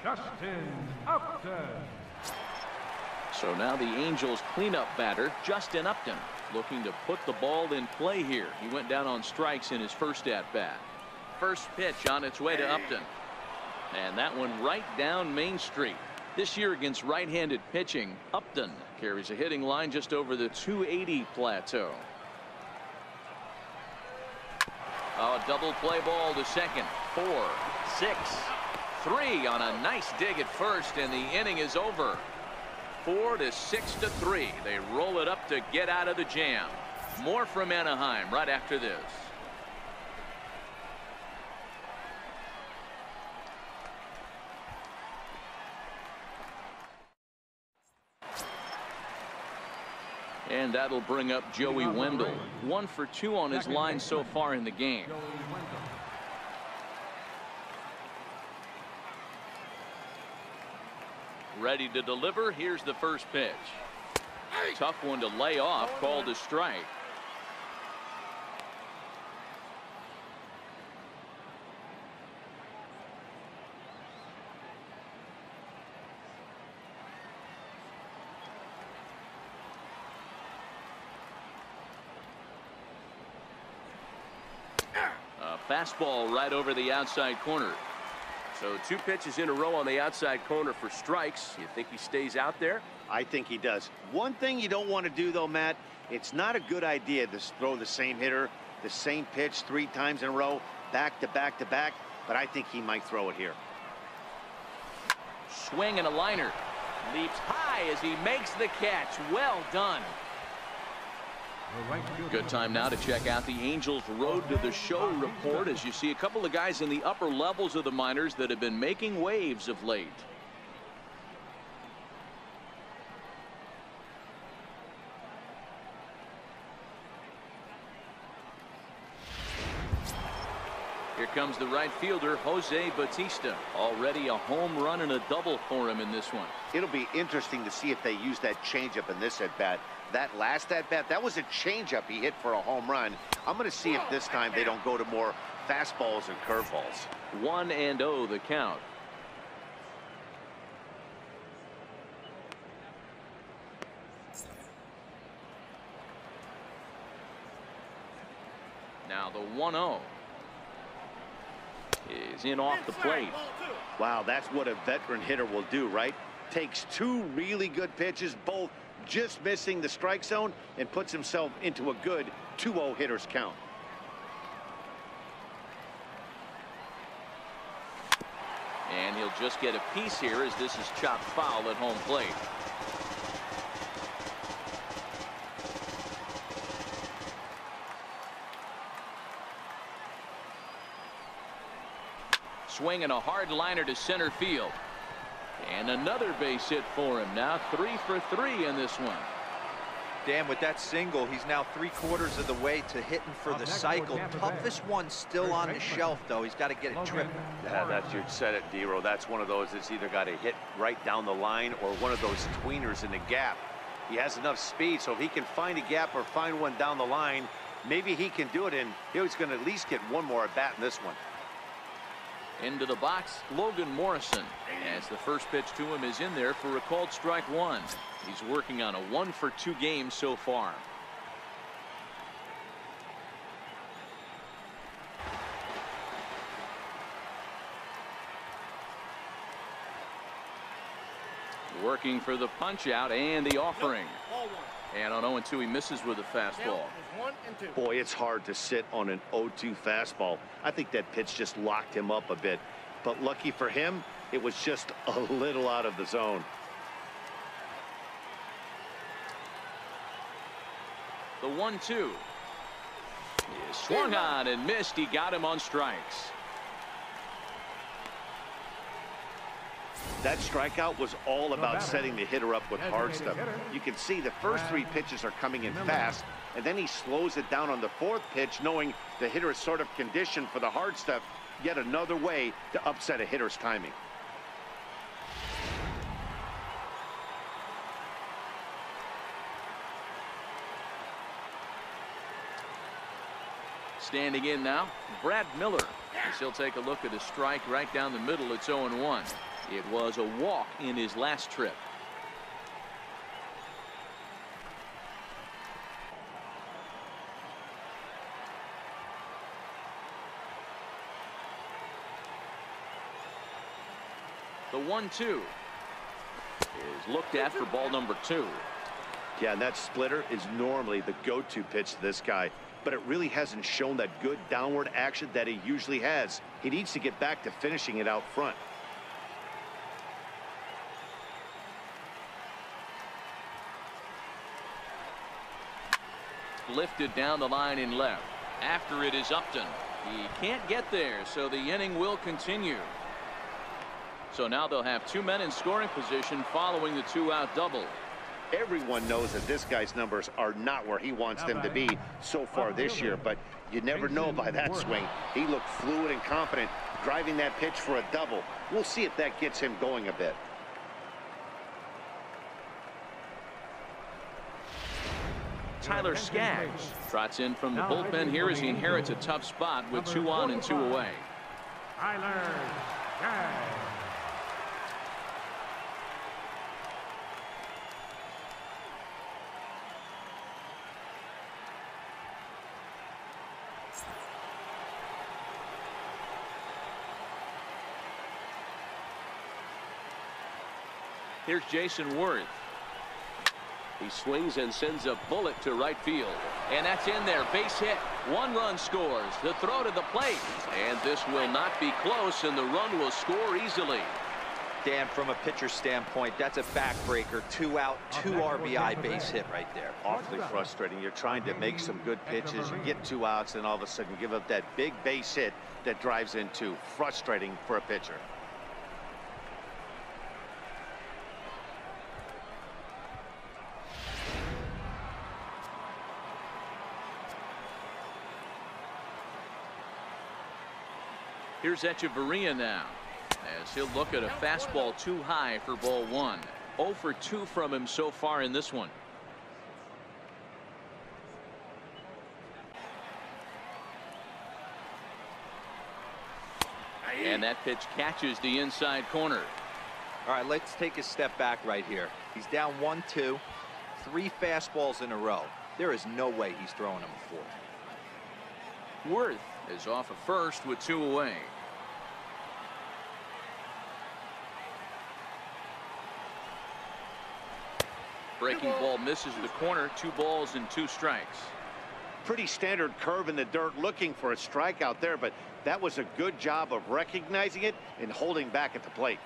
[SPEAKER 5] Justin Upton.
[SPEAKER 2] So now the Angels cleanup batter, Justin Upton, looking to put the ball in play here. He went down on strikes in his first at-bat. First pitch on its way to Upton. And that one right down Main Street. This year against right-handed pitching, Upton carries a hitting line just over the 280 plateau. A double play ball to second. 4, 6, 3 on a nice dig at first, and the inning is over. 4-6-3. They roll it up to get out of the jam. More from Anaheim right after this. And that'll bring up Joey Wendell. 1 for 2 on his line so far in the game. Ready to deliver. Here's the first pitch. Tough one to lay off, called a strike. A fastball right over the outside corner.
[SPEAKER 6] So 2 pitches in a row on the outside corner for strikes. You think he stays out there?
[SPEAKER 3] I think he does. One thing you don't want to do, though, Matt, it's not a good idea to throw the same hitter, the same pitch 3 times in a row, back to back to back, but I think he might throw it here.
[SPEAKER 2] Swing and a liner. Leaps high as he makes the catch. Well done. Good time now to check out the Angels Road to the Show report as you see a couple of guys in the upper levels of the minors that have been making waves of late. Here comes the right fielder, Jose Bautista. Already a home run and a double for him in this one.
[SPEAKER 3] It'll be interesting to see if they use that changeup in this at-bat. That last at-bat, that was a changeup he hit for a home run. I'm going to see if this time they don't go to more fastballs and curveballs.
[SPEAKER 2] 1-0 the count. Now the 1-0 is in off the plate.
[SPEAKER 3] Wow, that's what a veteran hitter will do, right? Takes 2 really good pitches, both just missing the strike zone, and puts himself into a good 2-0 hitter's count.
[SPEAKER 2] And he'll just get a piece here as this is chopped foul at home plate. Swinging a hard liner to center field. And another base hit for him. Now 3 for 3 in this one.
[SPEAKER 4] Dan, with that single, he's now 3/4 of the way to hitting for the cycle. Toughest one still on the shelf, though. He's got to get it tripped.
[SPEAKER 3] Yeah, that's, you said it, Dero. That's one of those that's either got to hit right down the line or one of those tweeners in the gap. He has enough speed, so if he can find a gap or find one down the line, maybe he can do it, and he's going to at least get one more at bat in this one.
[SPEAKER 2] Into the box, Logan Morrison, as the first pitch to him is in there for a called strike 1. He's working on a 1 for 2 game so far. Working for the punch out and the offering. And on 0-2, he misses with a fastball.
[SPEAKER 3] Boy, it's hard to sit on an 0-2 fastball. I think that pitch just locked him up a bit. But lucky for him, it was just a little out of the zone.
[SPEAKER 2] The 1-2 is swung on and missed. He got him on strikes.
[SPEAKER 3] That strikeout was all about setting the hitter up with hard stuff. You can see the first 3 pitches are coming in fast, and then he slows it down on the 4th pitch, knowing the hitter is sort of conditioned for the hard stuff. Yet another way to upset a hitter's timing.
[SPEAKER 2] Standing in now, Brad Miller. As he'll take a look at a strike right down the middle. It's 0-1. It was a walk in his last trip. The 1-2 is looked at for ball number 2.
[SPEAKER 3] Yeah, and that splitter is normally the go-to pitch to this guy, but it really hasn't shown that good downward action that he usually has. He needs to get back to finishing it out front.
[SPEAKER 2] Lifted down the line in left. After it is Upton. He can't get there, so the inning will continue. So now they'll have 2 men in scoring position following the 2-out double.
[SPEAKER 3] Everyone knows that this guy's numbers are not where he wants them to be so far this year, but you never know by that swing. He looked fluid and confident, driving that pitch for a double. We'll see if that gets him going a bit.
[SPEAKER 2] Tyler Skaggs trots in from the bullpen here as he inherits a tough spot with 2 on and 2 away.
[SPEAKER 5] Tyler Skaggs.
[SPEAKER 2] Here's Jason Worth.
[SPEAKER 6] He swings and sends a bullet to right field.
[SPEAKER 2] And that's in there. Base hit. 1 run scores. The throw to the plate. And this will not be close, and the run will score easily.
[SPEAKER 4] Dan, from a pitcher standpoint, that's a backbreaker. 2 out, 2 RBI base hit right there.
[SPEAKER 3] Awfully frustrating. You're trying to make some good pitches. You get 2 outs, and all of a sudden give up that big base hit that drives in 2. Frustrating for a pitcher.
[SPEAKER 2] Here's Echeverria now, as he'll look at a fastball too high for ball 1. 0 for 2 from him so far in this one. And that pitch catches the inside corner.
[SPEAKER 4] All right, let's take a step back right here. He's down 1-2, 3 fastballs in a row. There is no way he's throwing him a 4th.
[SPEAKER 2] Worth is off of first with 2 away. Breaking ball misses the corner. 2 balls and 2 strikes.
[SPEAKER 3] Pretty standard curve in the dirt, looking for a strikeout there, but that was a good job of recognizing it and holding back at the plate.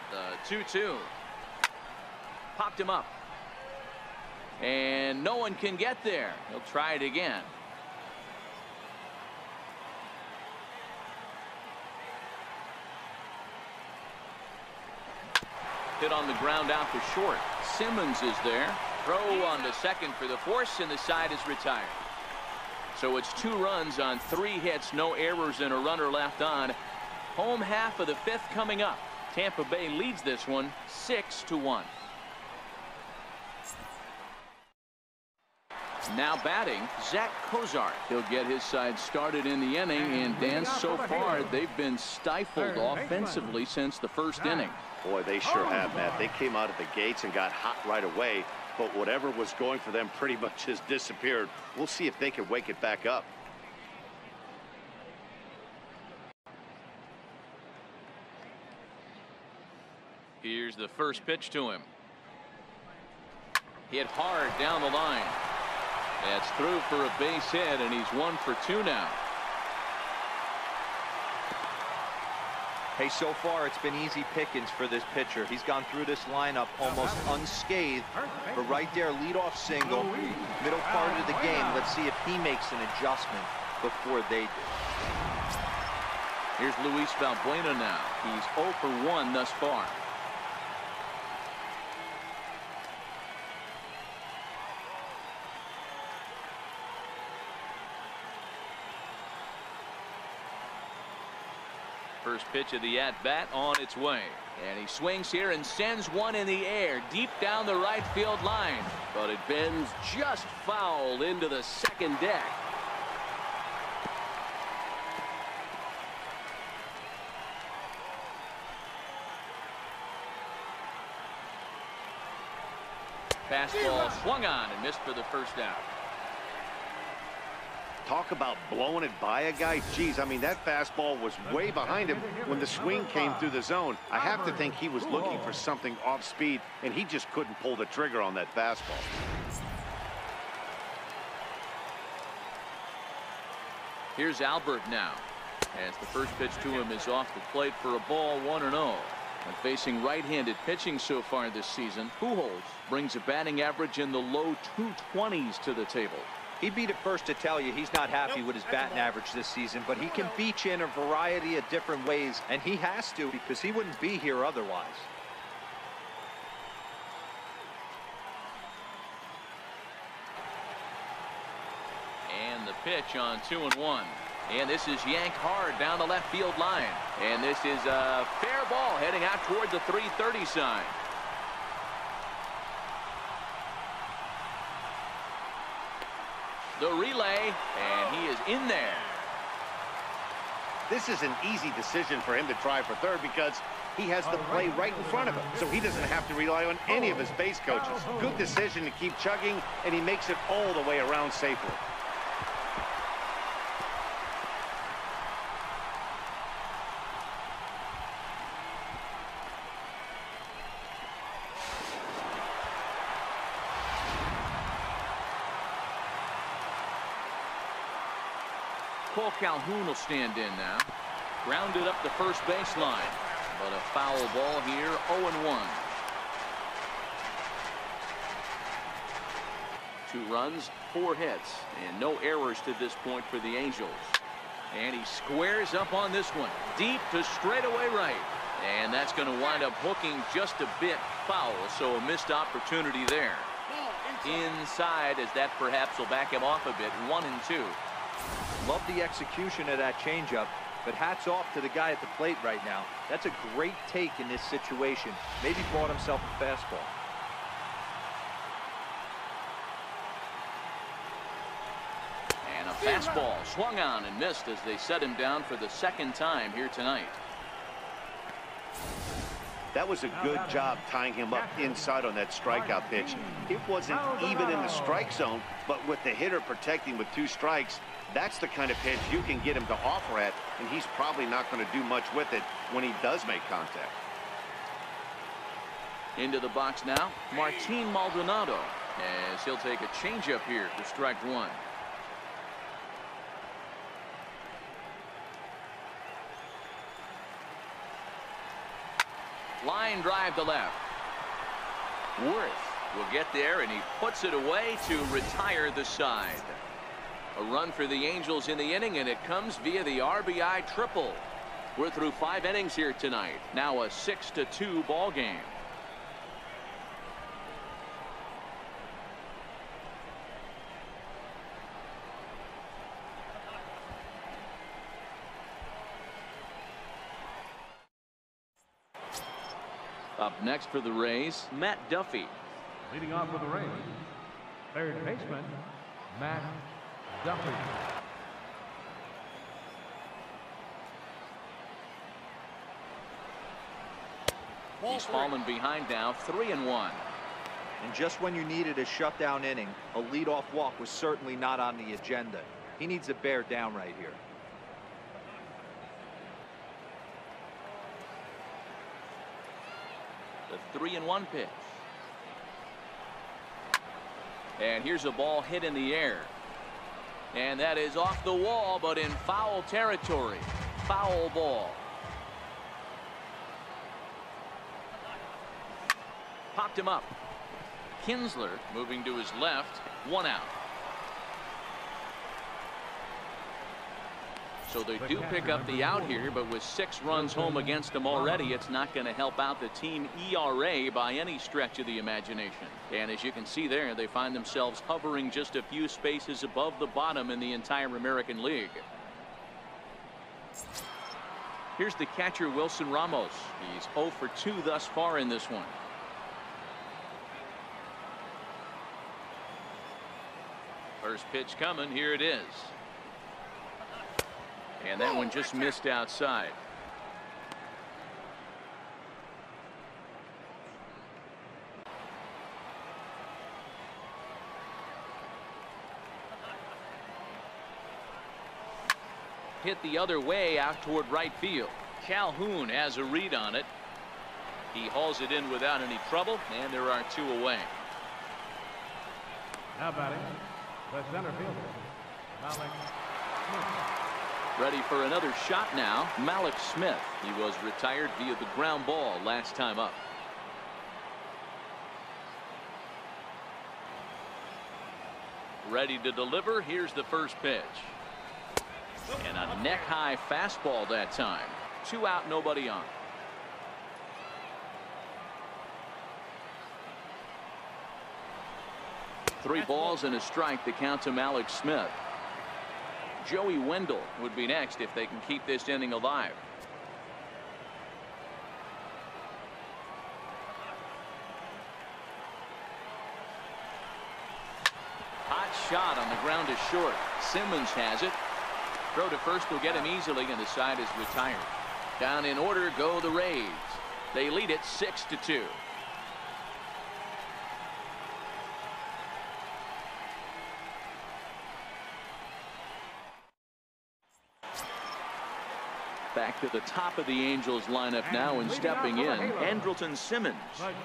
[SPEAKER 2] The 2-2 popped him up, and no one can get there. He'll try it again. Hit on the ground out to short. Simmons is there. Throw on to second for the force, and the side is retired. So it's 2 runs on 3 hits, no errors, and a runner left on. Home half of the 5th coming up. Tampa Bay leads this one 6-1. Now batting, Zach Cozart. He'll get his side started in the inning, and Dan, so far they've been stifled offensively since the 1st inning.
[SPEAKER 3] Boy, they sure have, Matt. They came out of the gates and got hot right away, but whatever was going for them pretty much has disappeared. We'll see if they can wake it back up.
[SPEAKER 2] Here's the first pitch to him. Hit hard down the line. That's through for a base hit, and he's 1 for 2 now.
[SPEAKER 4] Hey, so far it's been easy pickings for this pitcher. He's gone through this lineup almost unscathed. But right there, leadoff single, middle part of the game. Let's see if he makes an adjustment before they do.
[SPEAKER 2] Here's Luis Valbuena now. He's 0 for 1 thus far. First pitch of the at-bat on its way. And he swings here and sends one in the air deep down the right field line.
[SPEAKER 6] But it bends just foul into the second deck.
[SPEAKER 2] Fastball swung on and missed for the first out.
[SPEAKER 3] Talk about blowing it by a guy. Geez, I mean, that fastball was way behind him when the swing came through the zone. I have to think he was looking for something off speed, and he just couldn't pull the trigger on that fastball.
[SPEAKER 2] Here's Albert now, as the first pitch to him is off the plate for a ball, 1-0. And facing right-handed pitching so far this season, Pujols brings a batting average in the low 220s to the table.
[SPEAKER 4] He'd be the first to tell you he's not happy with his batting average this season, but he can beat you in a variety of different ways, and he has to because he wouldn't be here otherwise.
[SPEAKER 2] And the pitch on 2-1. And this is yanked hard down the left field line. And this is a fair ball heading out toward the 330 sign. The relay, and he is in there.
[SPEAKER 3] This is an easy decision for him to try for third because he has the play right in front of him, so he doesn't have to rely on any of his base coaches. Good decision to keep chugging, and he makes it all the way around safely.
[SPEAKER 2] Cole Calhoun will stand in now. Grounded up the first baseline. But a foul ball here, 0-1. 2 runs, 4 hits, and no errors to this point for the Angels. And he squares up on this one. Deep to straightaway right. And that's going to wind up hooking just a bit foul, so a missed opportunity there. Inside, as that perhaps will back him off a bit, 1-2.
[SPEAKER 4] Love the execution of that changeup, but hats off to the guy at the plate right now. That's a great take in this situation. Maybe bought himself a fastball.
[SPEAKER 2] And a fastball swung on and missed as they set him down for the second time here tonight.
[SPEAKER 3] That was a good job tying him up inside on that strikeout pitch. It wasn't even in the strike zone, but with the hitter protecting with 2 strikes, that's the kind of pitch you can get him to offer at, and he's probably not going to do much with it when he does make contact.
[SPEAKER 2] Into the box now, Martin Maldonado, as he'll take a changeup here for strike 1. Line drive to left. Worth will get there, and he puts it away to retire the side. A run for the Angels in the inning, and it comes via the RBI triple. We're through 5 innings here tonight. Now a 6-2 ball game. Up next for the Rays, Matt Duffy.
[SPEAKER 5] Leading off for the Rays, third baseman, Matt Duffy.
[SPEAKER 2] He's fallen behind now, 3-1.
[SPEAKER 4] And just when you needed a shutdown inning, a leadoff walk was certainly not on the agenda. He needs to bear down right here.
[SPEAKER 2] The 3-1 pitch. And here's a ball hit in the air. And that is off the wall, but in foul territory. Foul ball. Popped him up. Kinsler moving to his left. 1 out. So they do pick up the out here, but with 6 runs home against them already, it's not going to help out the team ERA by any stretch of the imagination. And as you can see there, they find themselves hovering just a few spaces above the bottom in the entire American League. Here's the catcher, Wilson Ramos. He's 0 for 2 thus far in this one. First pitch coming. Here it is. And that one just missed outside. Hit the other way out toward right field. Calhoun has a read on it. He hauls it in without any trouble, and there are 2 away.
[SPEAKER 5] Now batting, the center fielder, Malik Smith.
[SPEAKER 2] Ready for another shot now, Malik Smith. He was retired via the ground ball last time up. Ready to deliver. Here's the first pitch. And a neck-high fastball that time. 2 out, nobody on. Three balls and a strike to count to Malik Smith. Joey Wendell would be next if they can keep this inning alive. Hot shot on the ground is short. Simmons has it. Throw to first will get him easily, and the side is retired. Down in order go the Rays. They lead it 6-2. Back to the top of the Angels lineup now, and stepping in, Andrelton Simmons.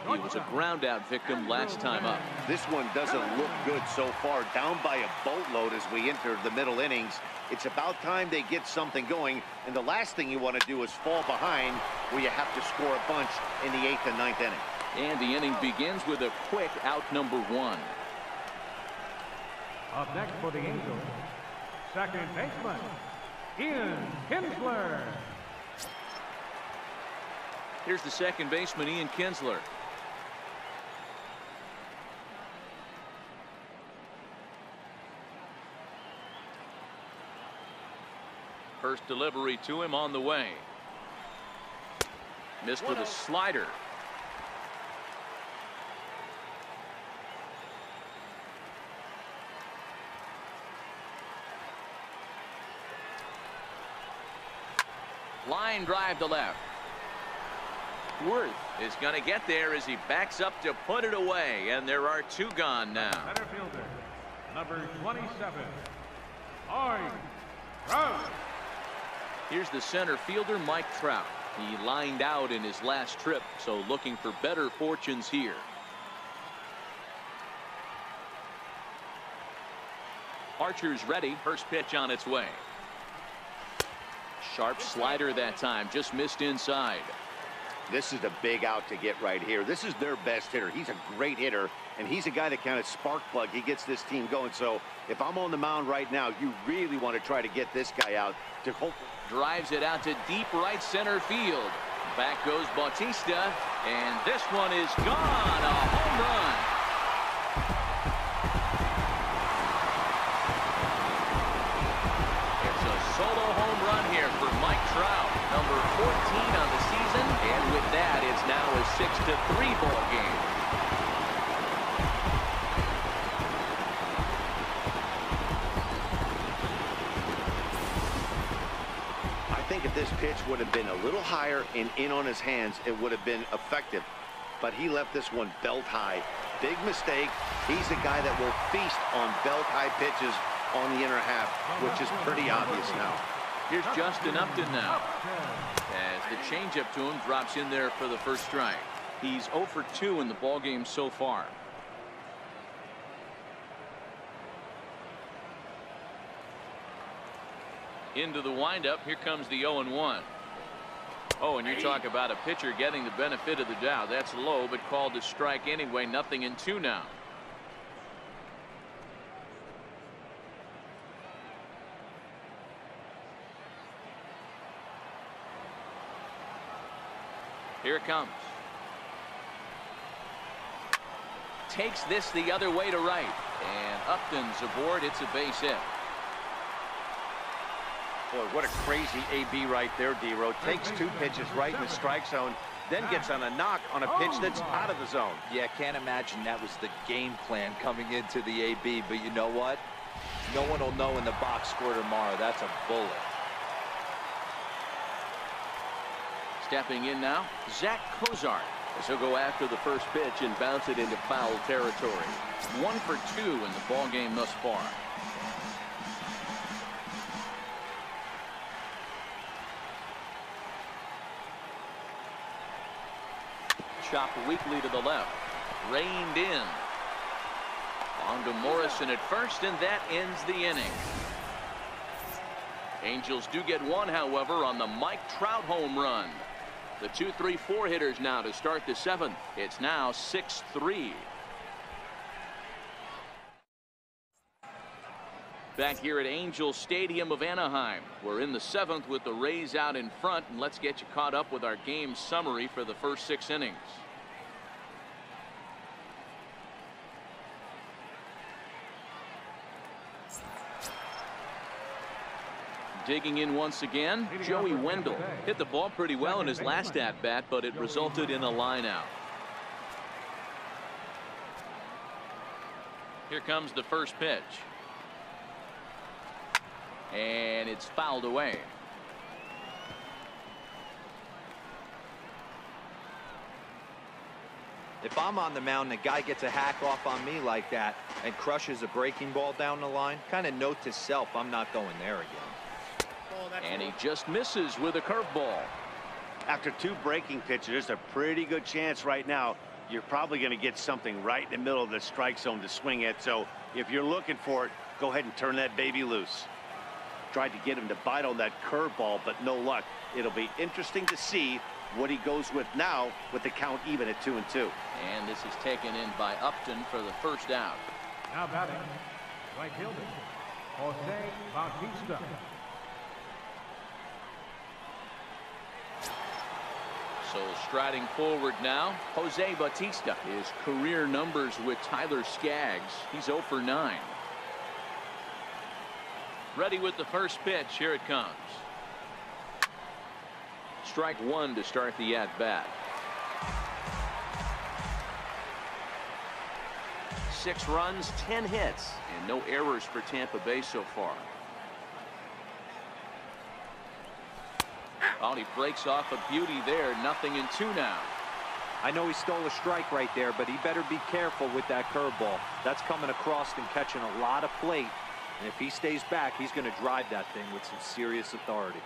[SPEAKER 2] He was a ground out victim last time up.
[SPEAKER 3] This one doesn't look good so far. Down by a boatload as we enter the middle innings. It's about time they get something going, and the last thing you want to do is fall behind where you have to score a bunch in the 8th and 9th inning.
[SPEAKER 2] And the inning begins with a quick out number 1.
[SPEAKER 5] Up next for the Angels, second baseman, Ian Kinsler.
[SPEAKER 2] Here's the second baseman, Ian Kinsler. First delivery to him on the way. Missed with a slider. Line drive to left. Worth is going to get there as he backs up to put it away, and there are 2 gone now.
[SPEAKER 5] Center fielder, number 27, Mike Trout.
[SPEAKER 2] Here's the center fielder, Mike Trout. He lined out in his last trip, so looking for better fortunes here. Archer's ready. First pitch on its way. Sharp slider that time, just missed inside.
[SPEAKER 3] This is a big out to get right here. This is their best hitter. He's a great hitter, and he's a guy that kind of spark plug. He gets this team going. So if I'm on the mound right now, you really want to try to get this guy out to hope.
[SPEAKER 2] Drives it out to deep right center field. Back goes Bautista, and this one is gone. A home run. It's a solo home run here for Mike Trout, number 14 on the season, and with that, it's now a 6-3 ball game.
[SPEAKER 3] I think if this pitch would have been a little higher and in on his hands, it would have been effective. But he left this one belt high. Big mistake. He's a guy that will feast on belt high pitches on the inner half, which is pretty obvious now.
[SPEAKER 2] Here's Justin Upton now, as the changeup to him drops in there for the first strike. He's 0 for 2 in the ballgame so far. Into the windup. Here comes the 0-1. Oh, and you talk about a pitcher getting the benefit of the doubt. That's low, but called to strike anyway. 0-2 now. Here it comes. Takes this the other way to right. And Upton's aboard. It's a base hit.
[SPEAKER 3] Boy, what a crazy AB right there, D-Row. Takes 2 pitches right in the strike zone, then gets on a knock on a pitch that's out of the zone.
[SPEAKER 4] Yeah, can't imagine that was the game plan coming into the AB, but you know what? No one will know in the box score tomorrow. That's a bullet.
[SPEAKER 2] Stepping in now, Zach Cozart, as he'll go after the first pitch and bounce it into foul territory. 1 for 2 in the ballgame thus far. Chopped weakly to the left. Reined in. On to Morrison at first, and that ends the inning. Angels do get one, however, on the Mike Trout home run. The 2-3-4 hitters now to start the 7th. It's now 6-3. Back here at Angel Stadium of Anaheim. We're in the 7th with the Rays out in front, and let's get you caught up with our game summary for the first 6 innings. Digging in once again, Joey Wendell hit the ball pretty well in his last at-bat, but it resulted in a line-out. Here comes the first pitch. And it's fouled away.
[SPEAKER 4] If I'm on the mound and a guy gets a hack off on me like that and crushes a breaking ball down the line, kind of note to self, I'm not going there again.
[SPEAKER 2] And he just misses with a curveball.
[SPEAKER 3] After 2 breaking pitches, there's a pretty good chance right now you're probably going to get something right in the middle of the strike zone to swing at. So if you're looking for it, go ahead and turn that baby loose. Tried to get him to bite on that curveball, but no luck. It'll be interesting to see what he goes with now with the count even at 2-2.
[SPEAKER 2] And this is taken in by Upton for the first out.
[SPEAKER 5] Now batting, right fielder, Jose Bautista.
[SPEAKER 2] So striding forward now, Jose Bautista. His career numbers with Tyler Skaggs. He's 0 for 9. Ready with the first pitch. Here it comes. Strike 1 to start the at-bat. 6 runs, 10 hits, and no errors for Tampa Bay so far. Oh, he breaks off a beauty there. 0-2 now.
[SPEAKER 4] I know he stole a strike right there, but he better be careful with that curveball. That's coming across and catching a lot of plate. And if he stays back, he's going to drive that thing with some serious authority.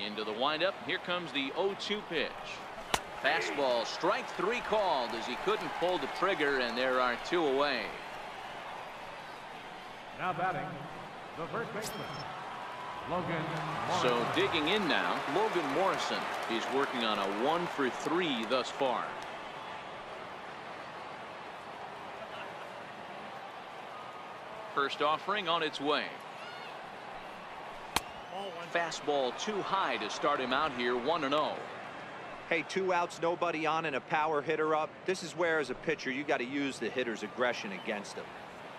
[SPEAKER 2] Into the windup. Here comes the 0-2 pitch. Fastball, strike 3 called as he couldn't pull the trigger, and there are 2 away.
[SPEAKER 5] Now batting, the first baseman, Logan Morrison.
[SPEAKER 2] So digging in now, Logan Morrison. He's working on a 1 for 3 thus far. First offering on its way. Fastball too high to start him out here. 1-0.
[SPEAKER 4] Hey, 2 outs, nobody on, and a power hitter up. This is where, as a pitcher, you got to use the hitter's aggression against him.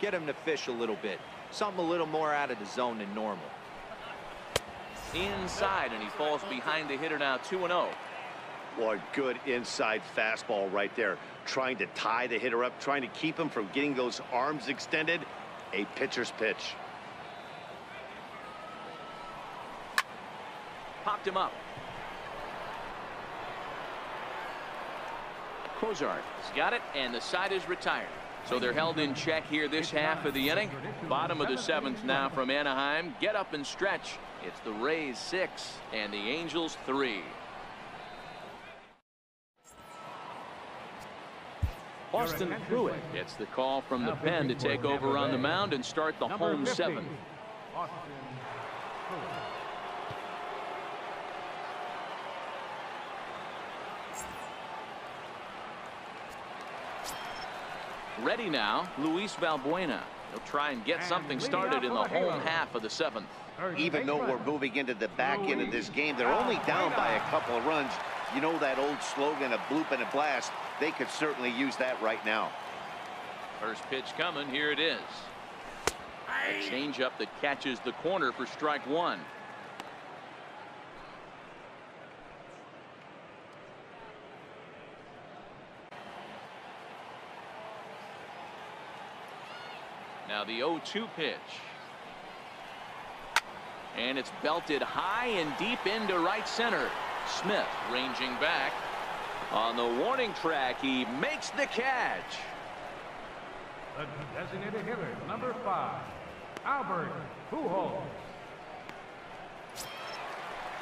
[SPEAKER 4] Get him to fish a little bit. Something a little more out of the zone than normal.
[SPEAKER 2] Inside, and he falls behind the hitter now. 2-0.
[SPEAKER 3] Boy, good inside fastball right there. Trying to tie the hitter up, trying to keep him from getting those arms extended. A pitcher's pitch.
[SPEAKER 2] Popped him up. Cozart has got it, and the side is retired. So they're held in check here this half of the inning. Bottom of the 7th now from Anaheim. Get up and stretch. It's the Rays 6 and the Angels 3. Austin Pruitt gets the call from the pen to take over on the mound and start the home 7th. Ready now, Luis Valbuena. He'll try and get something started in the home half of the 7th.
[SPEAKER 3] Even though we're moving into the back end of this game, they're only down by a couple of runs. You know that old slogan, a bloop and a blast. They could certainly use that right now.
[SPEAKER 2] First pitch coming. Here it is. A changeup that catches the corner for strike 1. Now the 0-2 pitch. And it's belted high and deep into right center. Smith ranging back. On the warning track, he makes the catch.
[SPEAKER 5] The designated hitter, number 5, Albert Pujols.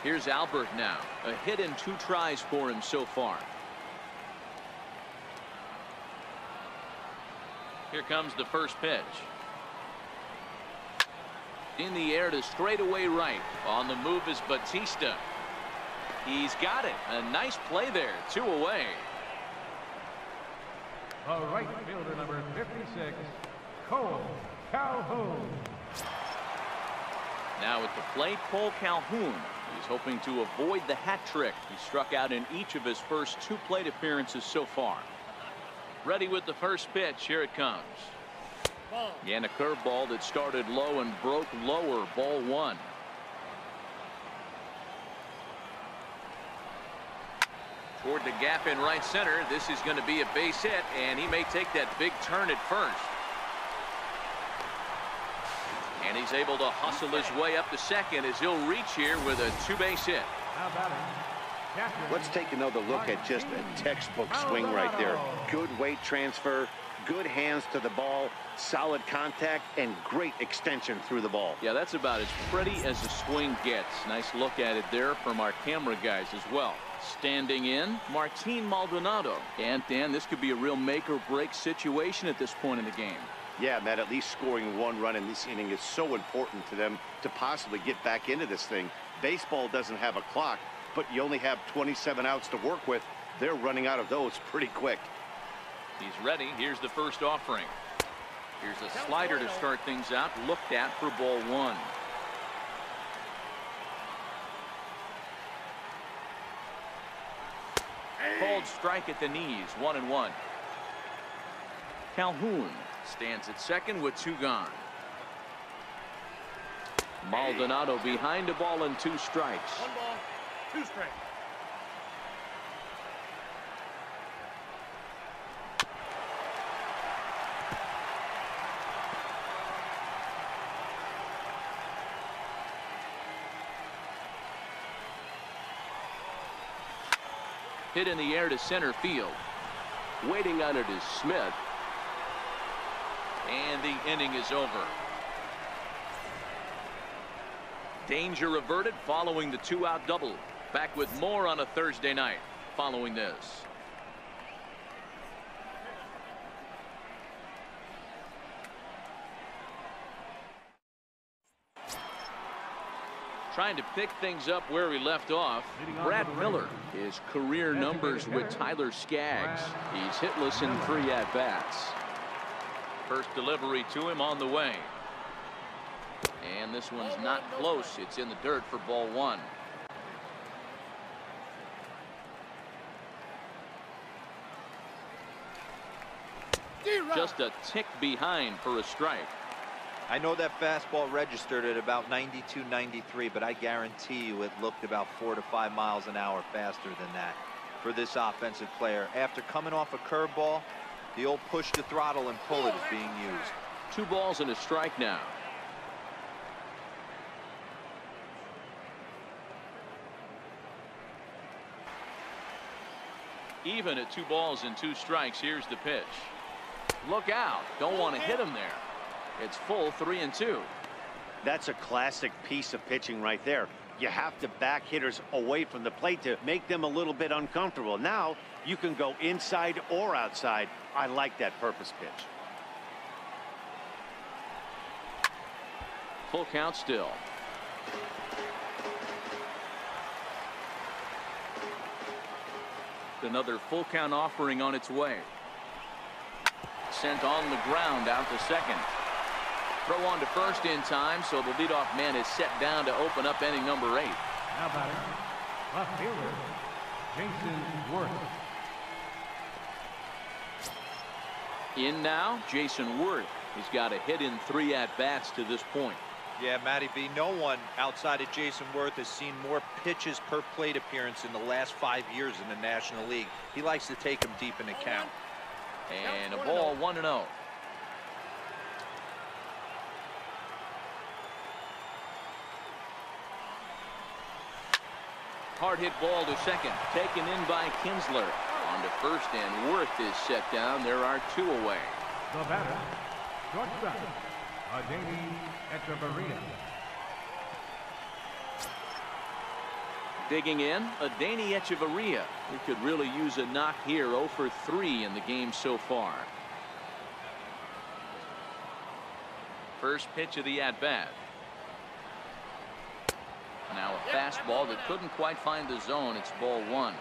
[SPEAKER 2] Here's Albert now. A hit and 2 tries for him so far. Here comes the first pitch. In the air to straightaway right. On the move is Batista. He's got it. A nice play there. 2 away.
[SPEAKER 5] The right fielder, number 56, Cole Calhoun.
[SPEAKER 2] Now at the plate, Cole Calhoun. He's hoping to avoid the hat trick. He struck out in each of his first 2 plate appearances so far. Ready with the first pitch. Here it comes. And a curveball that started low and broke lower. Ball 1. Toward the gap in right center. This is going to be a base hit, and he may take that big turn at first. And he's able to hustle his way up to second as he'll reach here with a 2-base hit.
[SPEAKER 3] Let's take another look at just a textbook swing right there. Good weight transfer, good hands to the ball, solid contact, and great extension through the ball.
[SPEAKER 2] Yeah, that's about as pretty as a swing gets. Nice look at it there from our camera guys as well. Standing in, Martin Maldonado. And Dan, this could be a real make or break situation at this point in the game.
[SPEAKER 3] Yeah, Matt, at least scoring 1 run in this inning is so important to them to possibly get back into this thing. Baseball doesn't have a clock, but you only have 27 outs to work with. They're running out of those pretty quick.
[SPEAKER 2] He's ready. Here's the first offering. Here's a slider to start things out. Looked at for ball 1. Called strike at the knees. 1-1. Calhoun stands at second with 2 gone. Maldonado behind a ball and 2 strikes.
[SPEAKER 7] 1 ball, 2 strikes.
[SPEAKER 2] Hit in the air to center field. Waiting on it is Smith. And the inning is over. Danger averted following the 2-out double. Back with more on a Thursday night following this. Trying to pick things up where we left off. Brad Miller, his career numbers with Tyler Skaggs. He's hitless in 3 at-bats. First delivery to him on the way. And this one's not close. It's in the dirt for ball 1. Just a tick behind for a strike.
[SPEAKER 4] I know that fastball registered at about 92, 93, but I guarantee you it looked about 4 to 5 miles an hour faster than that for this offensive player. After coming off a curveball, the old push to throttle and pull it is being used.
[SPEAKER 2] 2 balls and a strike now. Even at 2 balls and 2 strikes. Here's the pitch. Look out. Don't want to hit him there. It's full 3-2.
[SPEAKER 3] That's a classic piece of pitching right there. You have to back hitters away from the plate to make them a little bit uncomfortable. Now you can go inside or outside. I like that purpose pitch.
[SPEAKER 2] Full count still. Another full count offering on its way. Sent on the ground out to second. Throw on to first in time, so the leadoff man is set down to open up inning number 8.
[SPEAKER 5] Now batting, left fielder, Jason Worth.
[SPEAKER 2] In now, Jason Worth. He's got a hit in 3 at-bats to this point.
[SPEAKER 4] Yeah, Matty B, no one outside of Jason Worth has seen more pitches per plate appearance in the last 5 years in the National League. He likes to take them deep in the count.
[SPEAKER 2] And a ball 1-0. Hard hit ball to second, taken in by Kinsler. On to first, and Worth is set down. There are 2 away.
[SPEAKER 5] The batter, shortstop, Adani Echeverria.
[SPEAKER 2] Digging in, Adani Echeverria. He could really use a knock here. 0 for 3 in the game so far. First pitch of the at-bat. Now a fastball that couldn't quite find the zone. It's ball 1.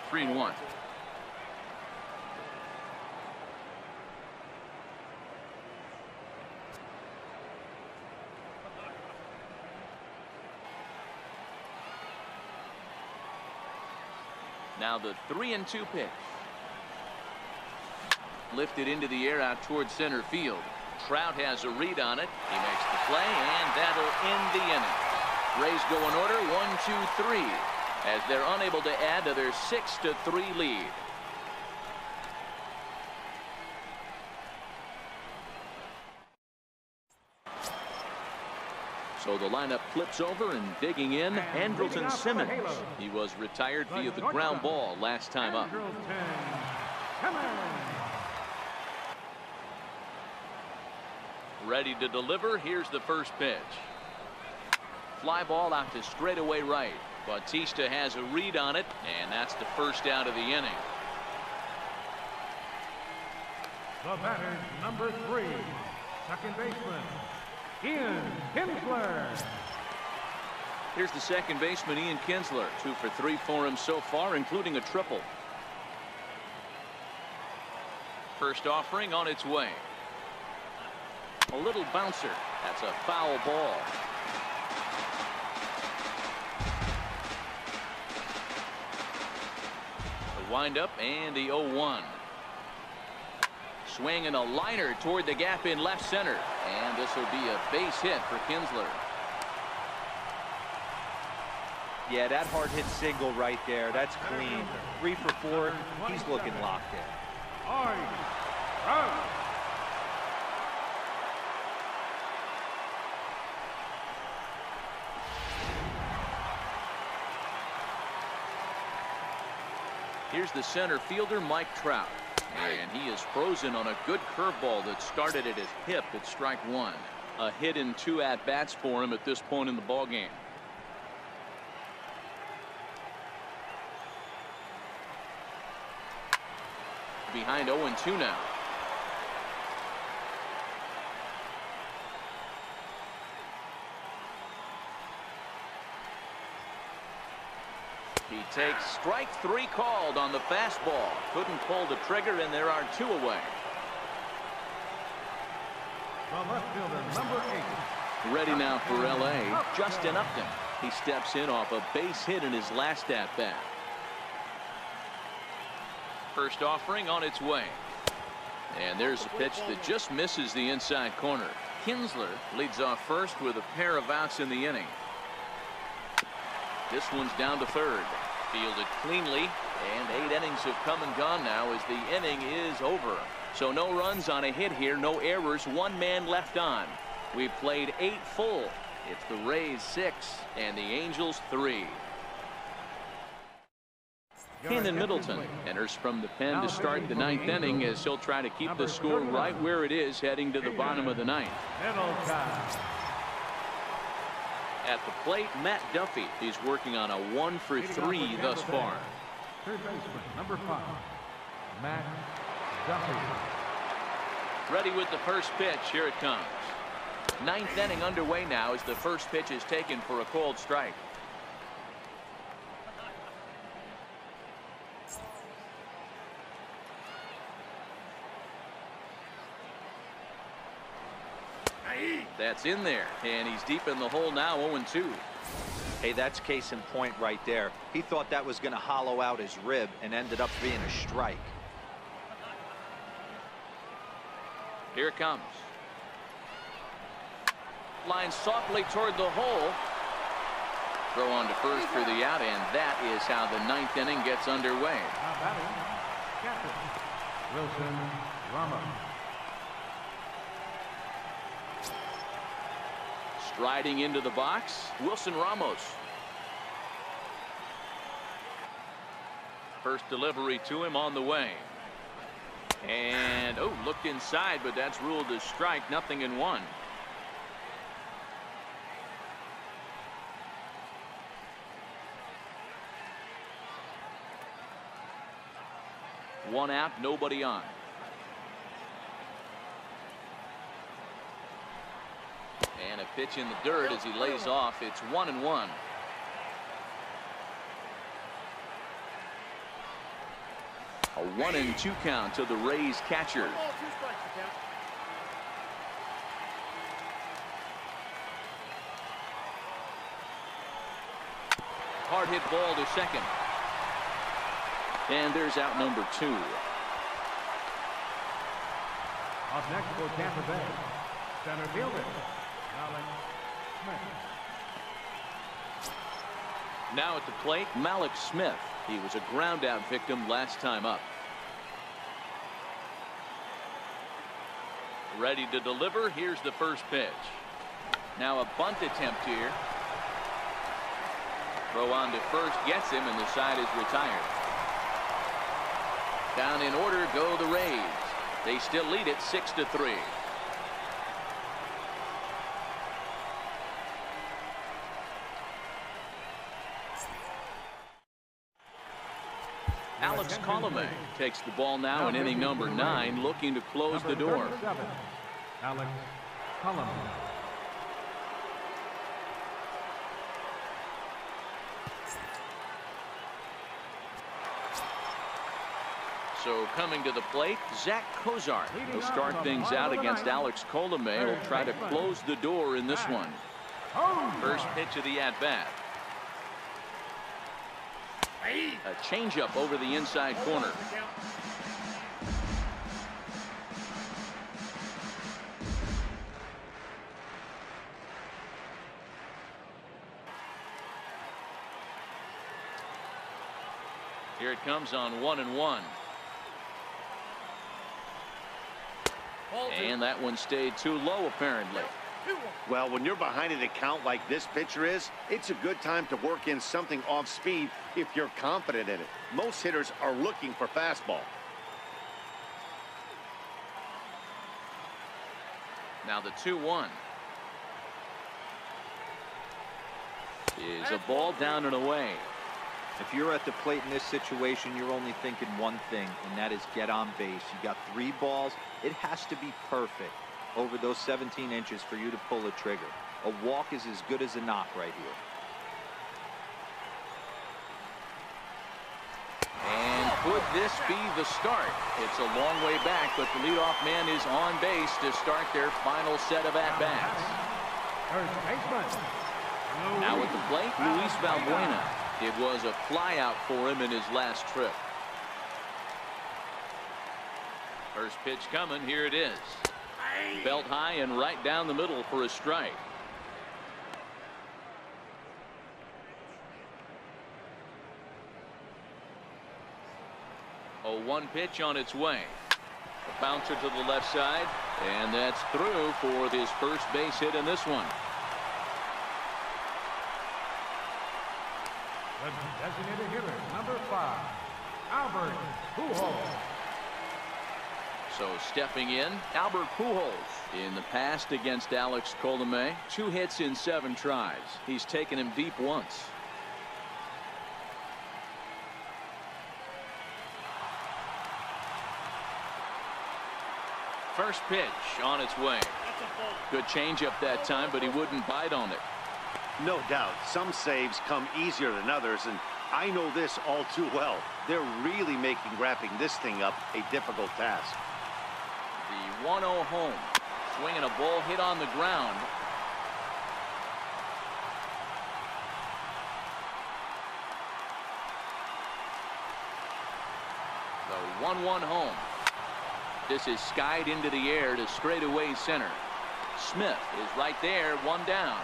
[SPEAKER 2] Three and 1. Now the 3-2 pitch. Lifted into the air out towards center field. Trout has a read on it. He makes the play, and that'll end the inning. Rays go in order 1-2-3 as they're unable to add to their 6-3 lead. So the lineup flips over, and digging in, Andrelton Simmons. He was retired via the ground ball last time up. Ready to deliver. Here's the first pitch. Fly ball out to straightaway right. Bautista has a read on it, and that's the first out of the inning.
[SPEAKER 5] The batter, number 3, second baseman, Ian Kinsler.
[SPEAKER 2] Here's the second baseman, Ian Kinsler. 2 for 3 for him so far, including a triple. First offering on its way. A little bouncer. That's a foul ball. The windup and the 0-1. Swinging a liner toward the gap in left center. And this will be a base hit for Kinsler.
[SPEAKER 4] Yeah, that hard hit single right there. That's clean. 3 for 4. He's looking locked in.
[SPEAKER 2] Here's the center fielder, Mike Trout. And he is frozen on a good curveball that started at his hip at strike 1. A hit in 2 at-bats for him at this point in the ballgame. Behind 0-2 now. He takes strike 3 called on the fastball. Couldn't pull the trigger, and there are 2 away.
[SPEAKER 5] The left fielder, number 8.
[SPEAKER 2] Ready now for L.A., Justin Upton. He steps in off a base hit in his last at-bat. First offering on its way. And there's a pitch that just misses the inside corner. Kinsler leads off first with a pair of outs in the inning. This one's down to third. Fielded cleanly, and 8 innings have come and gone now as the inning is over. So no runs on a hit here, no errors, 1 man left on. We've played 8 full. It's the Rays 6 and the Angels 3. Kenan Middleton enters from the pen to start the ninth inning as he'll try to keep the score right where it is heading to the bottom of the ninth. At the plate, Matt Duffy. He's working on a 1 for 3 thus far.
[SPEAKER 5] Third baseman, number 5, Matt Duffy.
[SPEAKER 2] Ready with the first pitch. Here it comes. Ninth inning underway now as the first pitch is taken for a called strike. That's in there, and he's deep in the hole now, 0-2.
[SPEAKER 4] Hey, that's case in point right there. He thought that was going to hollow out his rib and ended up being a strike.
[SPEAKER 2] Here it comes. Line softly toward the hole. Throw on to first for the out, and that is how the ninth inning gets underway.
[SPEAKER 5] Now batting, catcher, Wilson Ramos.
[SPEAKER 2] Striding into the box, Wilson Ramos. First delivery to him on the way. And, looked inside, but that's ruled a strike, 0-1. One out, nobody on. And a pitch in the dirt as he lays off. It's 1-1. A 1-2 count to the Rays catcher. Hard hit ball to second. And there's out number 2.
[SPEAKER 5] Up next for Tampa Bay, center fielder, Alex Smith.
[SPEAKER 2] Now at the plate, Malik Smith. He was a ground out victim last time up. Ready to deliver. Here's the first pitch. Now a bunt attempt here. Throw on to first, gets him, and the side is retired. Down in order go the Rays. They still lead it 6-3. Alex Colomé takes the ball now in inning number 9, looking to close the door.
[SPEAKER 5] Alex Colomé.
[SPEAKER 2] So coming to the plate, Zach Cozart will start things out against Alex Colomé. Will try to close the door in this one. First pitch of the at-bat. A changeup over the inside corner. Here it comes on 1-1. And that one stayed too low, apparently.
[SPEAKER 3] Well, when you're behind an account like this pitcher is, it's a good time to work in something off speed if you're confident in it. Most hitters are looking for fastball.
[SPEAKER 2] Now the 2-1 is a ball down and away.
[SPEAKER 4] If you're at the plate in this situation, you're only thinking one thing, and that is get on base. You got 3 balls. It has to be perfect over those 17 inches for you to pull a trigger. A walk is as good as a knock right here.
[SPEAKER 2] And could this be the start? It's a long way back, but the leadoff man is on base to start their final set of at-bats. Now at the plate, Luis Valbuena. It was a flyout for him in his last trip. First pitch coming. Here it is. Belt high and right down the middle for a strike. A 1 pitch on its way. A bouncer to the left side, and that's through for his first base hit in this one.
[SPEAKER 5] The designated hitter, number 5, Albert Pujols.
[SPEAKER 2] So stepping in, Albert Pujols. In the past against Alex Colomé, 2 hits in 7 tries. He's taken him deep once. First pitch on its way. Good changeup that time, but he wouldn't bite on it.
[SPEAKER 3] No doubt, some saves come easier than others, and I know this all too well. They're really making wrapping this thing up a difficult task.
[SPEAKER 2] The 1-0 home. Swinging a ball hit on the ground. The 1-1 home. This is skied into the air to straightaway center. Smith is right there, 1 down.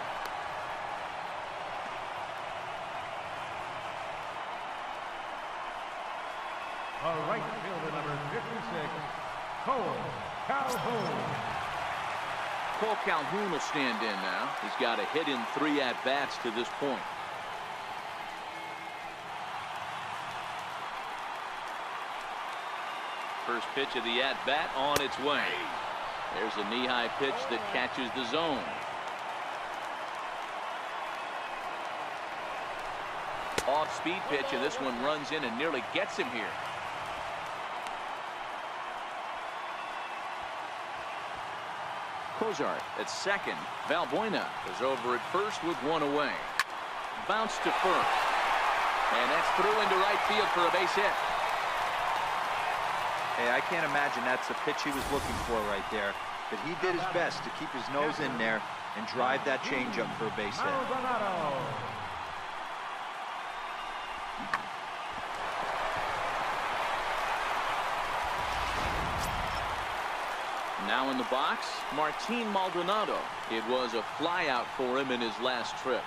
[SPEAKER 5] A right fielder, number 56, Cole Calhoun.
[SPEAKER 2] Cole Calhoun will stand in now. He's got a hit in 3 at-bats to this point. First pitch of the at-bat on its way. There's a knee-high pitch that catches the zone. Off-speed pitch, and this one runs in and nearly gets him here. Cozart at second. Valbuena is over at first with 1 away. Bounce to first. And that's through into right field for a base hit.
[SPEAKER 4] Hey, I can't imagine that's the pitch he was looking for right there. But he did his best to keep his nose in there and drive that changeup for a base hit.
[SPEAKER 2] Now in the box, Martin Maldonado. It was a flyout for him in his last trip.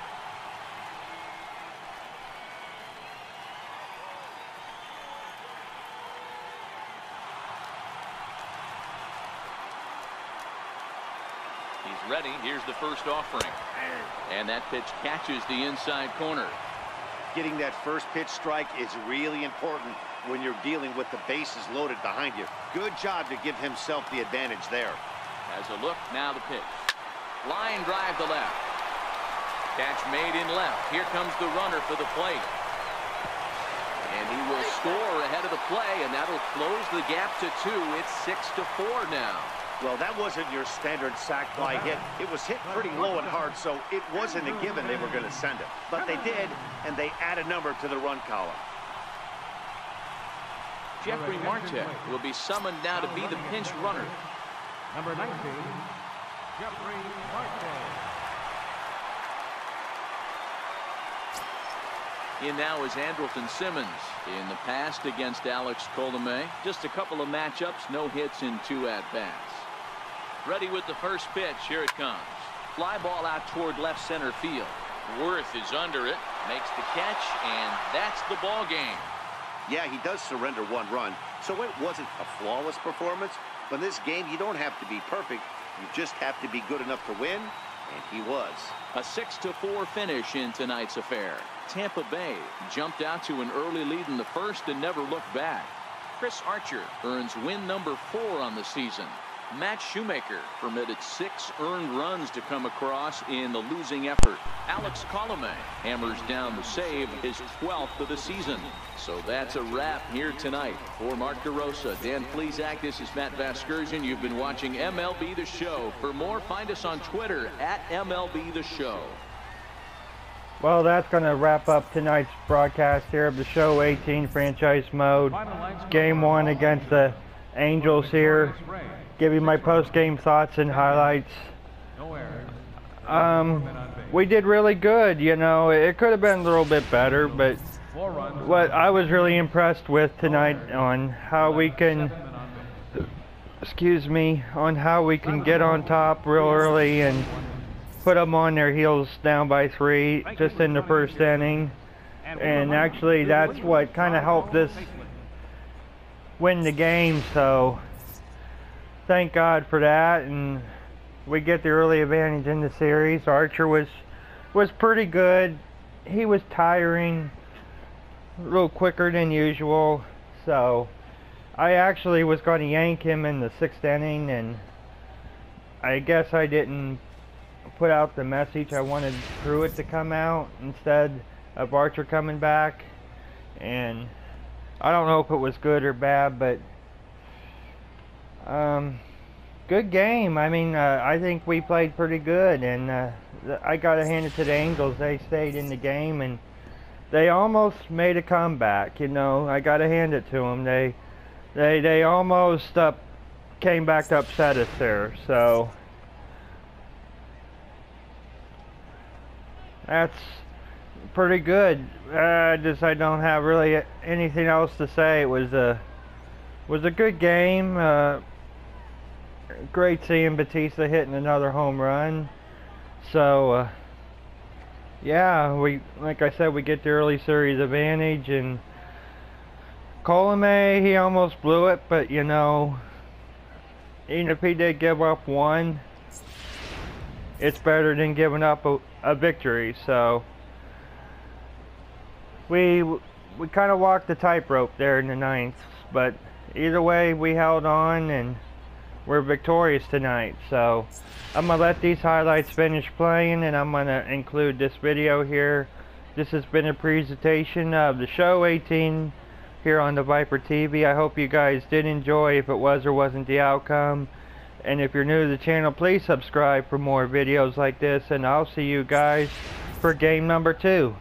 [SPEAKER 2] He's ready. Here's the first offering. And that pitch catches the inside corner.
[SPEAKER 3] Getting that first pitch strike is really important when you're dealing with the bases loaded behind you. Good job to give himself the advantage there.
[SPEAKER 2] As a look, now the pitch. Line drive to left. Catch made in left. Here comes the runner for the plate. And he will score ahead of the play, and that'll close the gap to 2. It's 6-4 now.
[SPEAKER 3] Well, that wasn't your standard sac fly hit. It was hit pretty low and hard, so it wasn't a given they were going to send it. But they did, and they add a number to the run column.
[SPEAKER 2] Jeffrey Marte will be summoned now to be the pinch runner.
[SPEAKER 5] Number 19, Jeffrey Marte.
[SPEAKER 2] In now is Andrelton Simmons. In the past against Alex Colomé, just a couple of matchups, no hits in 2 at-bats. Ready with the first pitch. Here it comes. Fly ball out toward left center field. Worth is under it, makes the catch, and that's the ball game.
[SPEAKER 3] Yeah, he does surrender 1 run, so it wasn't a flawless performance. But in this game, you don't have to be perfect. You just have to be good enough to win, and he was.
[SPEAKER 2] A 6-4 finish in tonight's affair. Tampa Bay jumped out to an early lead in the first and never looked back. Chris Archer earns win number 4 on the season. Matt Shoemaker permitted 6 earned runs to come across in the losing effort. Alex Colomé hammers down the save, his 12th of the season. So that's a wrap here tonight. For Mark DeRosa, Dan Plesac, this is Matt Vasgersian. You've been watching MLB The Show. For more, find us on Twitter at MLB The Show.
[SPEAKER 1] Well, that's going to wrap up tonight's broadcast here of the Show 18 franchise mode. Game 1 against the Angels here. Give you my post-game thoughts and highlights. We did really good, you know. It could have been a little bit better, but what I was really impressed with tonight on how we can, on how we can get on top real early and put them on their heels down by 3 just in the first inning. And actually that's what kind of helped us win the game, so thank God for that, and we get the early advantage in the series. Archer was pretty good. He was tiring, a little quicker than usual, So I actually was going to yank him in the 6th inning, and I guess I didn't put out the message. I wanted Pruitt to come out instead of Archer coming back, and I don't know if it was good or bad, but good game. I mean, I think we played pretty good, and I gotta hand it to the Angels. They stayed in the game, and they almost made a comeback. You know, I gotta hand it to them. They almost came back to upset us there. So that's pretty good. I don't have really anything else to say. It was a good game. Great seeing Batista hitting another home run. So yeah, like I said, we get the early series advantage, and Colomé, he almost blew it, but you know, even if he did give up one, it's better than giving up a victory. So we kind of walked the tightrope there in the 9th, but either way, we held on and we're victorious tonight. So I'm gonna let these highlights finish playing, and I'm gonna include this video here. This has been a presentation of the Show 18 here on the Viper TV. I hope you guys did enjoy, if it was or wasn't the outcome. And if you're new to the channel, please subscribe for more videos like this, and I'll see you guys for game number 2.